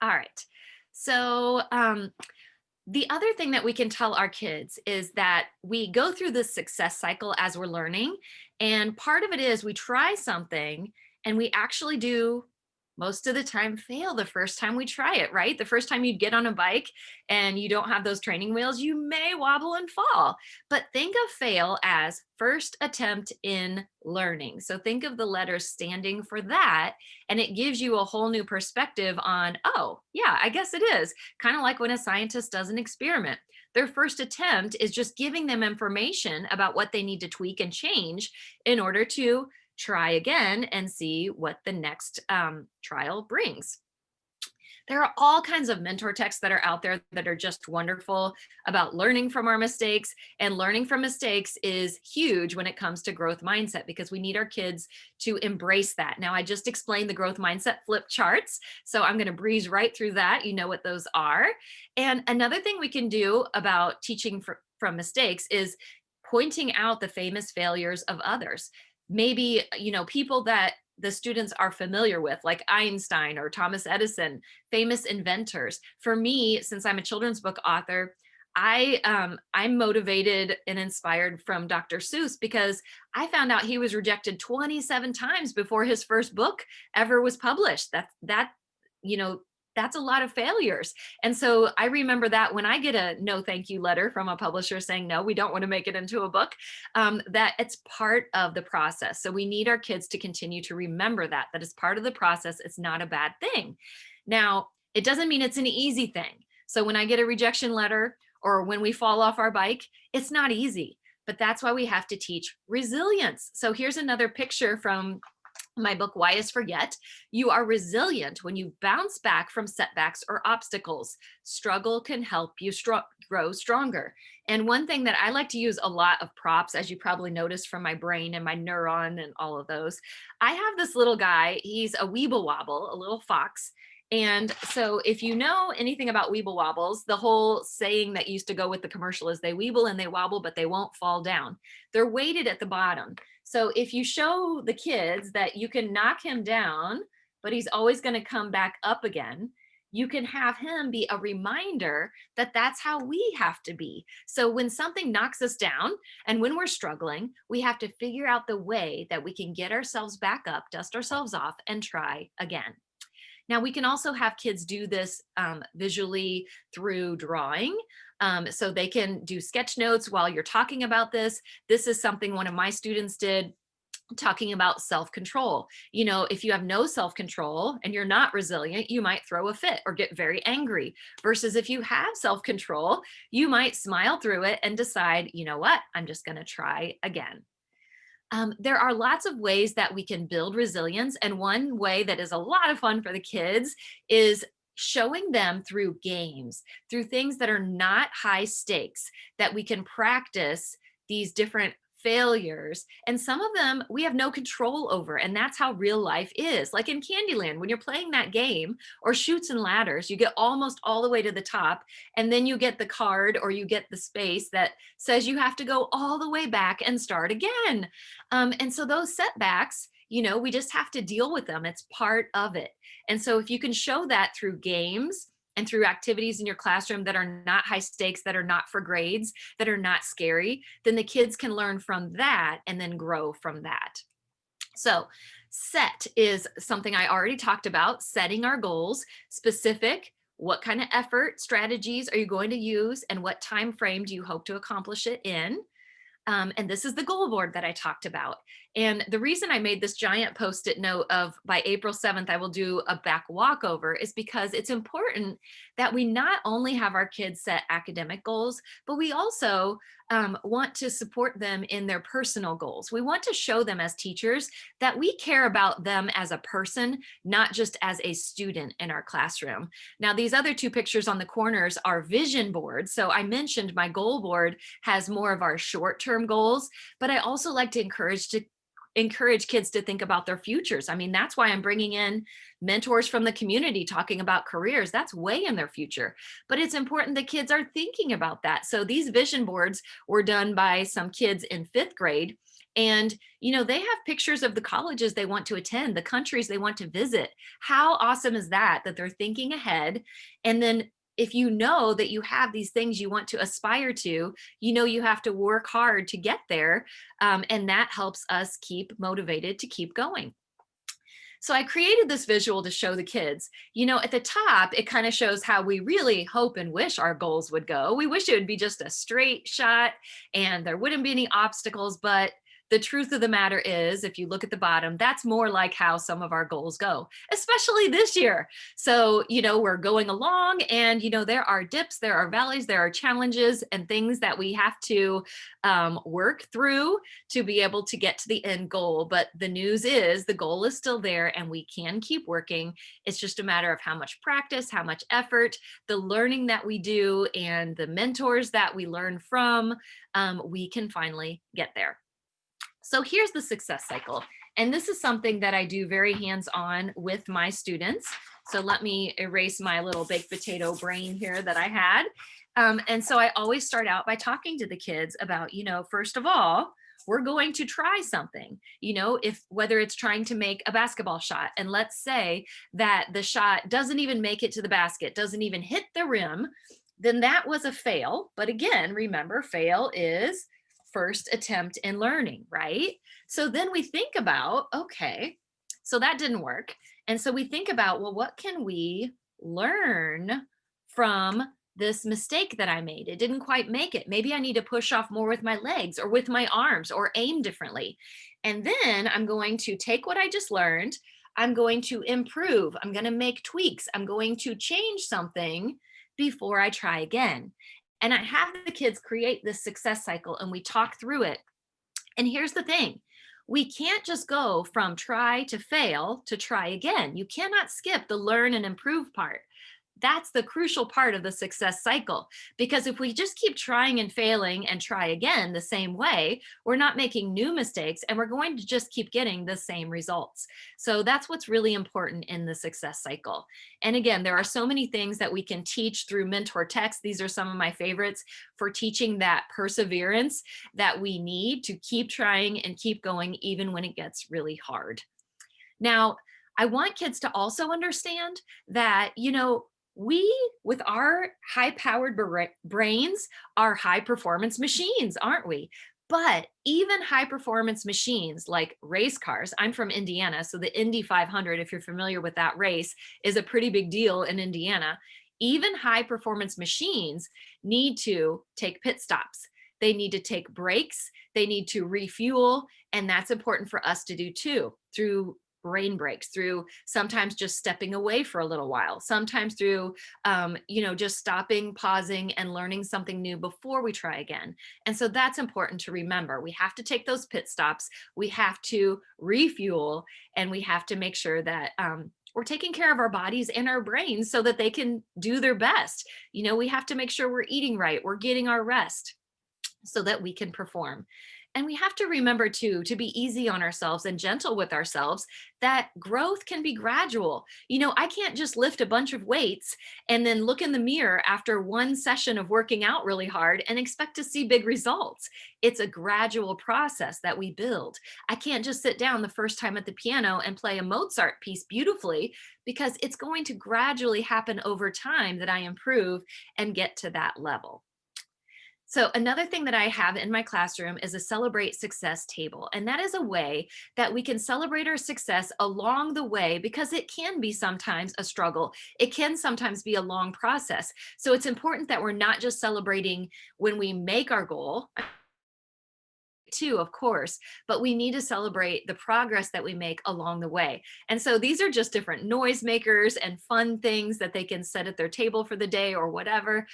All right. So the other thing that we can tell our kids is that we go through this success cycle as we're learning. And part of it is we try something and we actually do most of the time fail the first time we try it, right? The first time you get on a bike and you don't have those training wheels, you may wobble and fall. But think of fail as first attempt in learning. So think of the letters standing for that, and it gives you a whole new perspective on, oh, yeah, I guess it is. Kind of like when a scientist does an experiment. Their first attempt is just giving them information about what they need to tweak and change in order to try again and see what the next trial brings. There are all kinds of mentor texts that are out there that are just wonderful about learning from our mistakes, and learning from mistakes is huge when it comes to growth mindset because we need our kids to embrace that. Now, I just explained the growth mindset flip charts, so I'm going to breeze right through that. You know what those are. And another thing we can do about teaching from mistakes is pointing out the famous failures of others. Maybe, people that the students are familiar with, like Einstein or Thomas Edison, famous inventors. For me, since I'm a children's book author, I'm motivated and inspired from Dr. Seuss because I found out he was rejected 27 times before his first book ever was published. That's a lot of failures. And so I remember that when I get a no thank you letter from a publisher saying, no, we don't want to make it into a book, that it's part of the process. So we need our kids to continue to remember that it's part of the process. It's not a bad thing. Now, it doesn't mean it's an easy thing. So when I get a rejection letter or when we fall off our bike, it's not easy, but that's why we have to teach resilience. So here's another picture from my book, Why is Forget? You are resilient when you bounce back from setbacks or obstacles. Struggle can help you grow stronger. And one thing that I like to use a lot of props, as you probably noticed from my brain and my neuron and all of those, I have this little guy. He's a weeble wobble, a little fox. And so if you know anything about weeble wobbles, the whole saying that used to go with the commercial is they weeble and they wobble, but they won't fall down. They're weighted at the bottom. So if you show the kids that you can knock him down, but he's always going to come back up again, you can have him be a reminder that that's how we have to be. So when something knocks us down and when we're struggling, we have to figure out the way that we can get ourselves back up, dust ourselves off, and try again. Now, we can also have kids do this visually through drawing. So they can do sketch notes while you're talking about this. This is something one of my students did, talking about self-control. If you have no self-control and you're not resilient, you might throw a fit or get very angry, versus if you have self-control, you might smile through it and decide, you know what, I'm just going to try again. There are lots of ways that we can build resilience. And one way that is a lot of fun for the kids is showing them through games, through things that are not high stakes, that we can practice these different failures, and some of them we have no control over. And that's how real life is. Like in Candyland, when you're playing that game or Chutes and Ladders, you get almost all the way to the top, and then you get the card or you get the space that says you have to go all the way back and start again. And so those setbacks, we just have to deal with them. It's part of it. And so if you can show that through games and through activities in your classroom that are not high stakes, that are not for grades, that are not scary, then the kids can learn from that and then grow from that. So set is something I already talked about, setting our goals, specific. What kind of effort strategies are you going to use, and what time frame do you hope to accomplish it in? And this is the goal board that I talked about. And the reason I made this giant Post-it note of by April 7th, I will do a back walkover is because it's important that we not only have our kids set academic goals, but we also want to support them in their personal goals. We want to show them as teachers that we care about them as a person, not just as a student in our classroom. Now, these other two pictures on the corners are vision boards. So I mentioned my goal board has more of our short-term goals, but I also like to encourage kids to think about their futures. I mean, that's why I'm bringing in mentors from the community talking about careers. That's way in their future, but it's important that kids are thinking about that. So these vision boards were done by some kids in 5th grade. And, they have pictures of the colleges they want to attend, the countries they want to visit. How awesome is that, that they're thinking ahead? And then if you know that you have these things you want to aspire to, you have to work hard to get there. And that helps us keep motivated to keep going. So I created this visual to show the kids, at the top, it kind of shows how we really hope and wish our goals would go. We wish it would be just a straight shot and there wouldn't be any obstacles, but the truth of the matter is, if you look at the bottom, that's more like how some of our goals go, especially this year. So, we're going along and, there are dips, there are valleys, there are challenges and things that we have to work through to be able to get to the end goal. But the news is the goal is still there and we can keep working. It's just a matter of how much practice, how much effort, the learning that we do and the mentors that we learn from, we can finally get there. So here's the success cycle. And this is something that I do very hands-on with my students. So let me erase my little baked potato brain here that I had. And so I always start out by talking to the kids about, first of all, we're going to try something, whether it's trying to make a basketball shot. And let's say that the shot doesn't even make it to the basket, doesn't even hit the rim, then that was a fail. But again, remember, fail is first attempt in learning, right? So then we think about, okay, so that didn't work. And so we think about, well, what can we learn from this mistake that I made? It didn't quite make it. Maybe I need to push off more with my legs or with my arms or aim differently. And then I'm going to take what I just learned. I'm going to improve. I'm going to make tweaks. I'm going to change something before I try again. And I have the kids create this success cycle and we talk through it. And here's the thing. We can't just go from try to fail to try again. You cannot skip the learn and improve part. That's the crucial part of the success cycle, because if we just keep trying and failing and try again the same way, we're not making new mistakes and we're going to just keep getting the same results. So that's what's really important in the success cycle. And again, there are so many things that we can teach through mentor texts. These are some of my favorites for teaching that perseverance that we need to keep trying and keep going even when it gets really hard. Now, I want kids to also understand that, we, with our high-powered brains, are high-performance machines, aren't we? But even high-performance machines like race cars, I'm from Indiana, so the Indy 500, if you're familiar with that race, is a pretty big deal in Indiana. Even high-performance machines need to take pit stops. They need to take breaks. They need to refuel, and that's important for us to do too, through brain breaks, through sometimes just stepping away for a little while, sometimes through, just stopping, pausing, and learning something new before we try again. And so that's important to remember. We have to take those pit stops. We have to refuel, and we have to make sure that we're taking care of our bodies and our brains so that they can do their best. We have to make sure we're eating right, we're getting our rest so that we can perform. And we have to remember too, to be easy on ourselves and gentle with ourselves, that growth can be gradual. I can't just lift a bunch of weights and then look in the mirror after one session of working out really hard and expect to see big results. It's a gradual process that we build. I can't just sit down the first time at the piano and play a Mozart piece beautifully, because it's going to gradually happen over time that I improve and get to that level. So another thing that I have in my classroom is a celebrate success table. And that is a way that we can celebrate our success along the way, because it can be sometimes a struggle. It can sometimes be a long process. So it's important that we're not just celebrating when we make our goal too, of course, but we need to celebrate the progress that we make along the way. And so these are just different noise makers and fun things that they can set at their table for the day or whatever.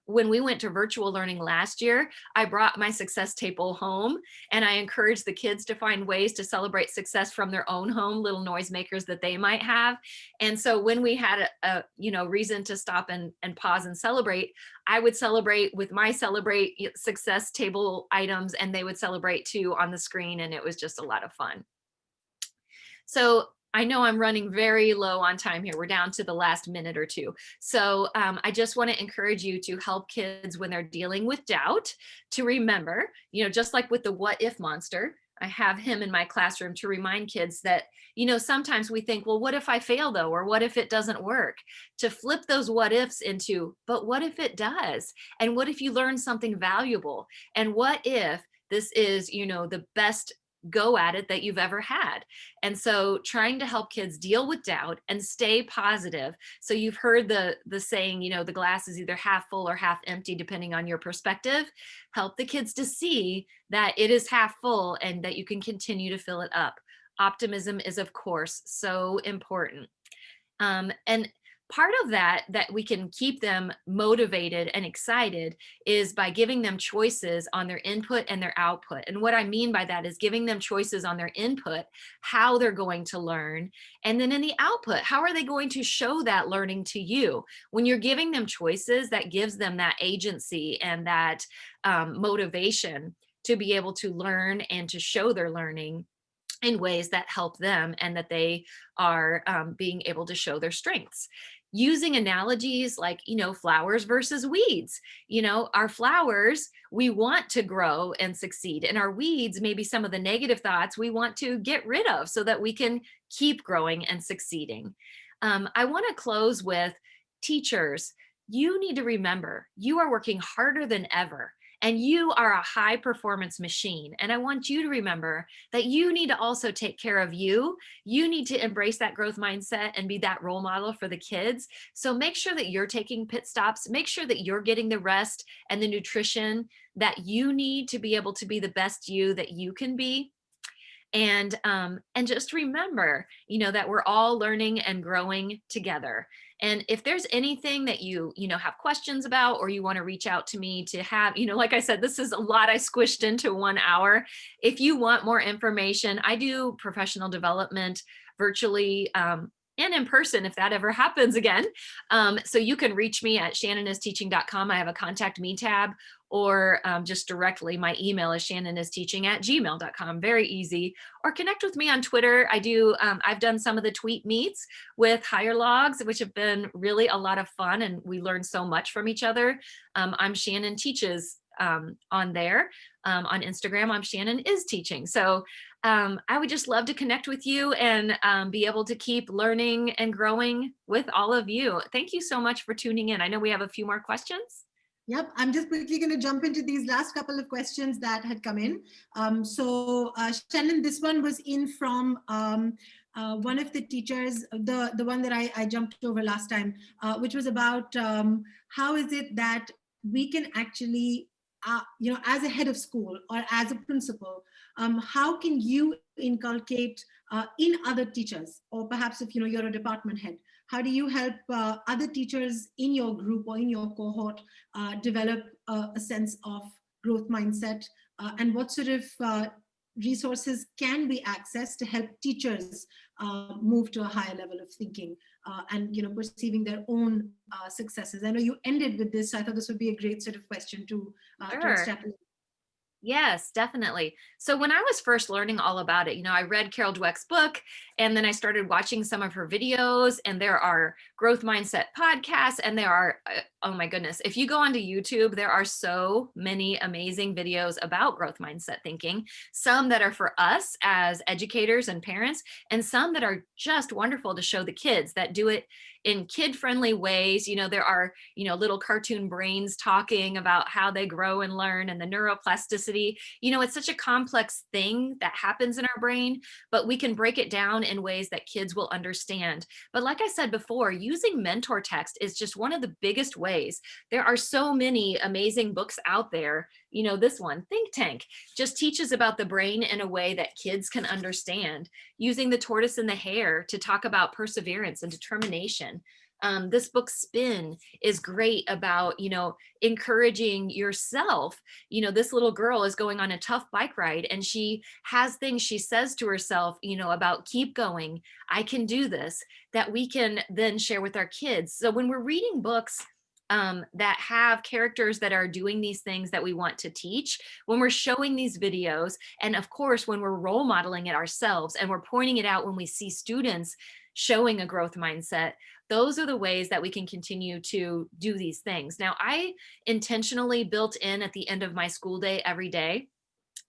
When we went to virtual learning last year, I brought my success table home, and I encouraged the kids to find ways to celebrate success from their own home, little noise makers that they might have. And so when we had a reason to stop and pause and celebrate, I would celebrate with my celebrate success table items, and they would celebrate too on the screen. And it was just a lot of fun. So I know I'm running very low on time here. We're down to the last minute or two. So I just want to encourage you to help kids when they're dealing with doubt, to remember, just like with the what if monster, I have him in my classroom to remind kids that, sometimes we think, well, what if I fail though? Or what if it doesn't work? To flip those what ifs into, but what if it does? And what if you learn something valuable? And what if this is, the best go at it that you've ever had? And so trying to help kids deal with doubt and stay positive. So you've heard the saying, the glass is either half full or half empty, depending on your perspective. Help the kids to see that it is half full and that you can continue to fill it up. Optimism is, of course, so important. And part of that we can keep them motivated and excited is by giving them choices on their input and their output. And what I mean by that is giving them choices on their input, how they're going to learn, and then in the output, how are they going to show that learning to you? When you're giving them choices, that gives them that agency and that motivation to be able to learn and to show their learning in ways that help them, and that they are being able to show their strengths. Using analogies like, flowers versus weeds. Our flowers, we want to grow and succeed. And our weeds, maybe some of the negative thoughts we want to get rid of so that we can keep growing and succeeding. I want to close with teachers. You need to remember, you are working harder than ever. And you are a high performance machine. And I want you to remember that you need to also take care of you. You need to embrace that growth mindset and be that role model for the kids. So make sure that you're taking pit stops. Make sure that you're getting the rest and the nutrition that you need to be able to be the best you that you can be. And just remember, that we're all learning and growing together. And if there's anything that you have questions about, or you want to reach out to me to have, like I said, this is a lot I squished into 1 hour. If you want more information, I do professional development virtually, and in person, if that ever happens again. So you can reach me at shannonisteaching.com. I have a contact me tab, or just directly, my email is shannonisteaching@gmail.com. Very easy. Or connect with me on Twitter. I've done some of the tweet meets with Highr logs, which have been really a lot of fun, and we learn so much from each other. I'm Shannon Teaches on there. On Instagram, I'm Shannon is Teaching. So I would just love to connect with you and be able to keep learning and growing with all of you. Thank you so much for tuning in. I know we have a few more questions. Yep, I'm just quickly going to jump into these last couple of questions that had come in. Shannon, this one was in from one of the teachers, the one that I jumped over last time, which was about how is it that we can actually, as a head of school or as a principal, how can you inculcate in other teachers, or perhaps if you're a department head, how do you help other teachers in your group or in your cohort develop a sense of growth mindset, and what sort of resources can be accessed to help teachers move to a higher level of thinking and perceiving their own successes? I know you ended with this, so I thought this would be a great sort of question to Sure. extrapolate. Yes, definitely. So when I was first learning all about it, I read Carol Dweck's book and then I started watching some of her videos, and there are growth mindset podcasts, and there are, oh my goodness, if you go onto YouTube, there are so many amazing videos about growth mindset thinking, some that are for us as educators and parents, and some that are just wonderful to show the kids that do it in kid-friendly ways. There are, little cartoon brains talking about how they grow and learn and the neuroplasticity. It's such a complex thing that happens in our brain, but we can break it down in ways that kids will understand. But like I said before, using mentor text is just one of the biggest ways. There are so many amazing books out there. This one, Think Tank, just teaches about the brain in a way that kids can understand, using the tortoise and the hare to talk about perseverance and determination. This book, Spin, is great about, encouraging yourself. This little girl is going on a tough bike ride, and she has things she says to herself, about keep going, I can do this, that we can then share with our kids. So when we're reading books that have characters that are doing these things that we want to teach, when we're showing these videos, and of course, when we're role modeling it ourselves and we're pointing it out when we see students showing a growth mindset, those are the ways that we can continue to do these things. Now, I intentionally built in at the end of my school day every day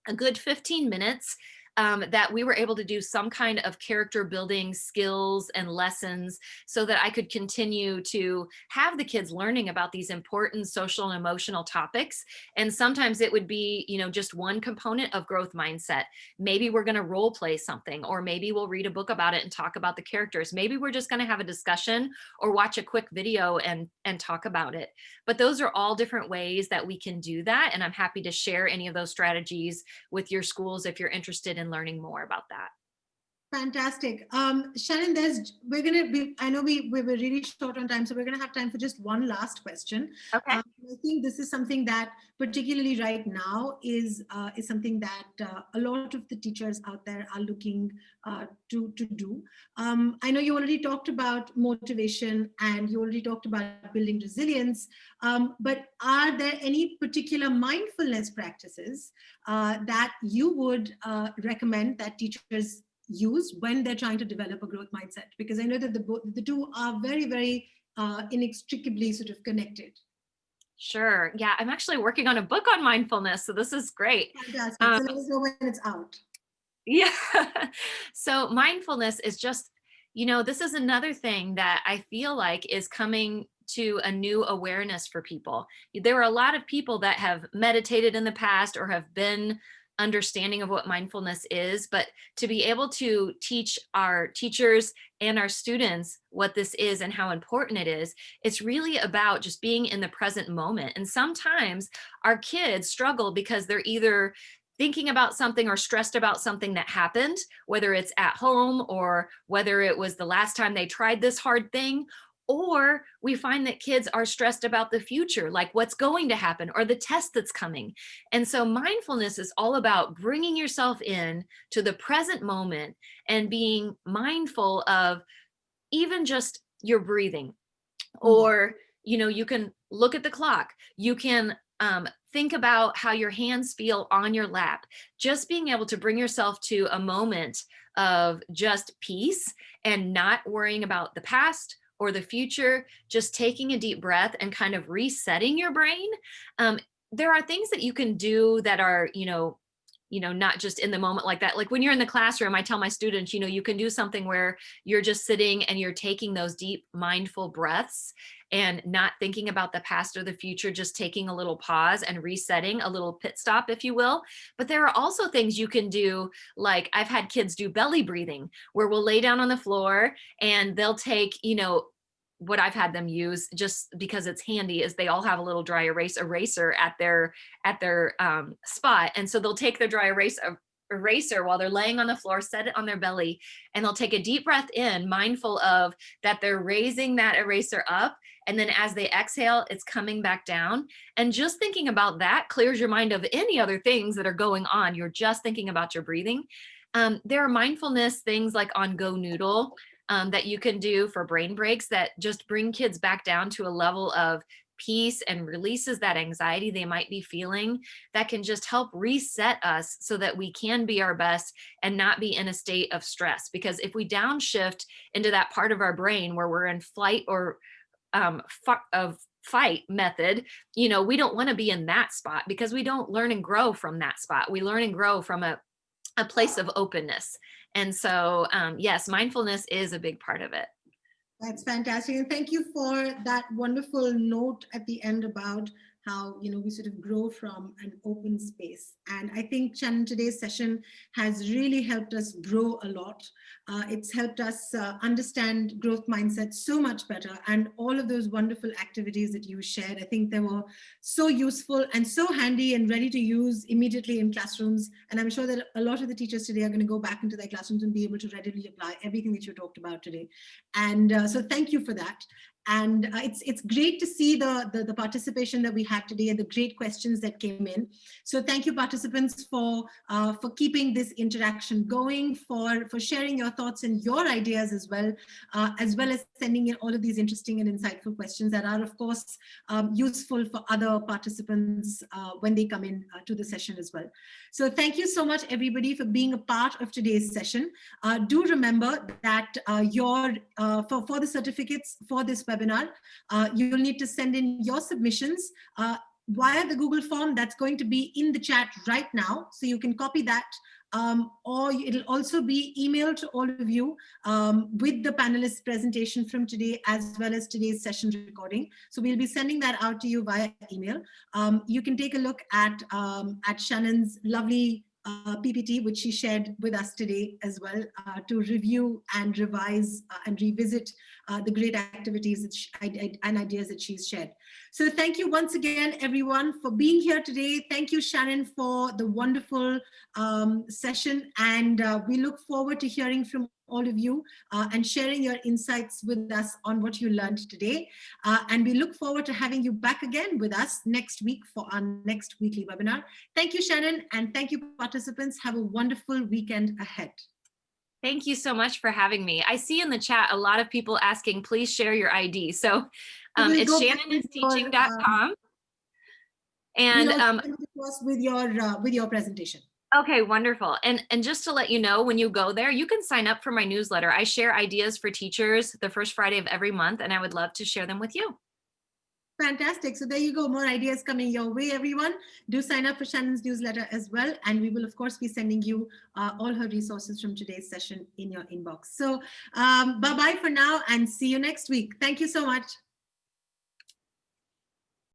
a good 15 minutes that we were able to do some kind of character building skills and lessons so that I could continue to have the kids learning about these important social and emotional topics. And sometimes it would be, just one component of growth mindset. Maybe we're going to role play something, or maybe we'll read a book about it and talk about the characters. Maybe we're just going to have a discussion or watch a quick video and talk about it. But those are all different ways that we can do that. And I'm happy to share any of those strategies with your schools if you're interested in learning more about that. Fantastic. Shannon, I know we were really short on time, so we're going to have time for just one last question. Okay. I think this is something that, particularly right now, is something that a lot of the teachers out there are looking to do. I know you already talked about motivation and you already talked about building resilience, but are there any particular mindfulness practices that you would recommend that teachers use when they're trying to develop a growth mindset? Because I know that the two are very, very inextricably sort of connected. Sure. Yeah, I'm actually working on a book on mindfulness, so this is great. Fantastic. So let us know when it's out. Yeah. So mindfulness is just, this is another thing that I feel like is coming to a new awareness for people. There are a lot of people that have meditated in the past or have been understanding of what mindfulness is, but to be able to teach our teachers and our students what this is and how important it is, it's really about just being in the present moment. And sometimes our kids struggle because they're either thinking about something or stressed about something that happened, whether it's at home or whether it was the last time they tried this hard thing. Or we find that kids are stressed about the future, like what's going to happen or the test that's coming. And so mindfulness is all about bringing yourself in to the present moment and being mindful of even just your breathing. Or, you can look at the clock. You can think about how your hands feel on your lap. Just being able to bring yourself to a moment of just peace and not worrying about the past or the future, just taking a deep breath and kind of resetting your brain. There are things that you can do that are, not just in the moment like that. Like when you're in the classroom, I tell my students, you can do something where you're just sitting and you're taking those deep mindful breaths and not thinking about the past or the future, just taking a little pause and resetting, a little pit stop, if you will. But there are also things you can do, like I've had kids do belly breathing, where we'll lay down on the floor and they'll take, what I've had them use just because it's handy is they all have a little dry erase eraser at their spot. And so they'll take their dry eraser while they're laying on the floor, set it on their belly, and they'll take a deep breath in, mindful of that they're raising that eraser up. And then as they exhale, it's coming back down. And just thinking about that clears your mind of any other things that are going on. You're just thinking about your breathing. There are mindfulness things like on Go Noodle that you can do for brain breaks that just bring kids back down to a level of peace and releases that anxiety they might be feeling, that can just help reset us so that we can be our best and not be in a state of stress. Because if we downshift into that part of our brain where we're in flight or fight method, we don't want to be in that spot, because we don't learn and grow from that spot. We learn and grow from a place of openness. And so, yes, mindfulness is a big part of it. That's fantastic. And thank you for that wonderful note at the end about how, we sort of grow from an open space. And I think, Shannon, today's session has really helped us grow a lot. It's helped us understand growth mindset so much better. And all of those wonderful activities that you shared, I think they were so useful and so handy and ready to use immediately in classrooms. And I'm sure that a lot of the teachers today are going to go back into their classrooms and be able to readily apply everything that you talked about today. And so thank you for that. And it's great to see the participation that we had today and the great questions that came in. So thank you, participants, for keeping this interaction going, for sharing your thoughts and your ideas as well as sending in all of these interesting and insightful questions that are, of course, useful for other participants when they come in to the session as well. So thank you so much, everybody, for being a part of today's session. Do remember that for the certificates for this webinar, you'll need to send in your submissions via the Google form that's going to be in the chat right now. So you can copy that, or it'll also be emailed to all of you with the panelists' presentation from today, as well as today's session recording. So we'll be sending that out to you via email. You can take a look at Shannon's lovely PPT, which she shared with us today as well, to review and revise and revisit the great activities and ideas that she's shared. So thank you once again, everyone, for being here today. Thank you, Shannon, for the wonderful session. And we look forward to hearing from all of you and sharing your insights with us on what you learned today. And we look forward to having you back again with us next week for our next weekly webinar. Thank you, Shannon, and thank you, participants. Have a wonderful weekend ahead. Thank you so much for having me. I see in the chat a lot of people asking, please share your ID. So it's shannonisteaching.com. And with your presentation. Okay, wonderful. And just to let you know, when you go there, you can sign up for my newsletter. I share ideas for teachers the first Friday of every month, and I would love to share them with you. Fantastic. So there you go. More ideas coming your way, everyone. Do sign up for Shannon's newsletter as well. And we will, of course, be sending you all her resources from today's session in your inbox. So bye-bye for now and see you next week. Thank you so much.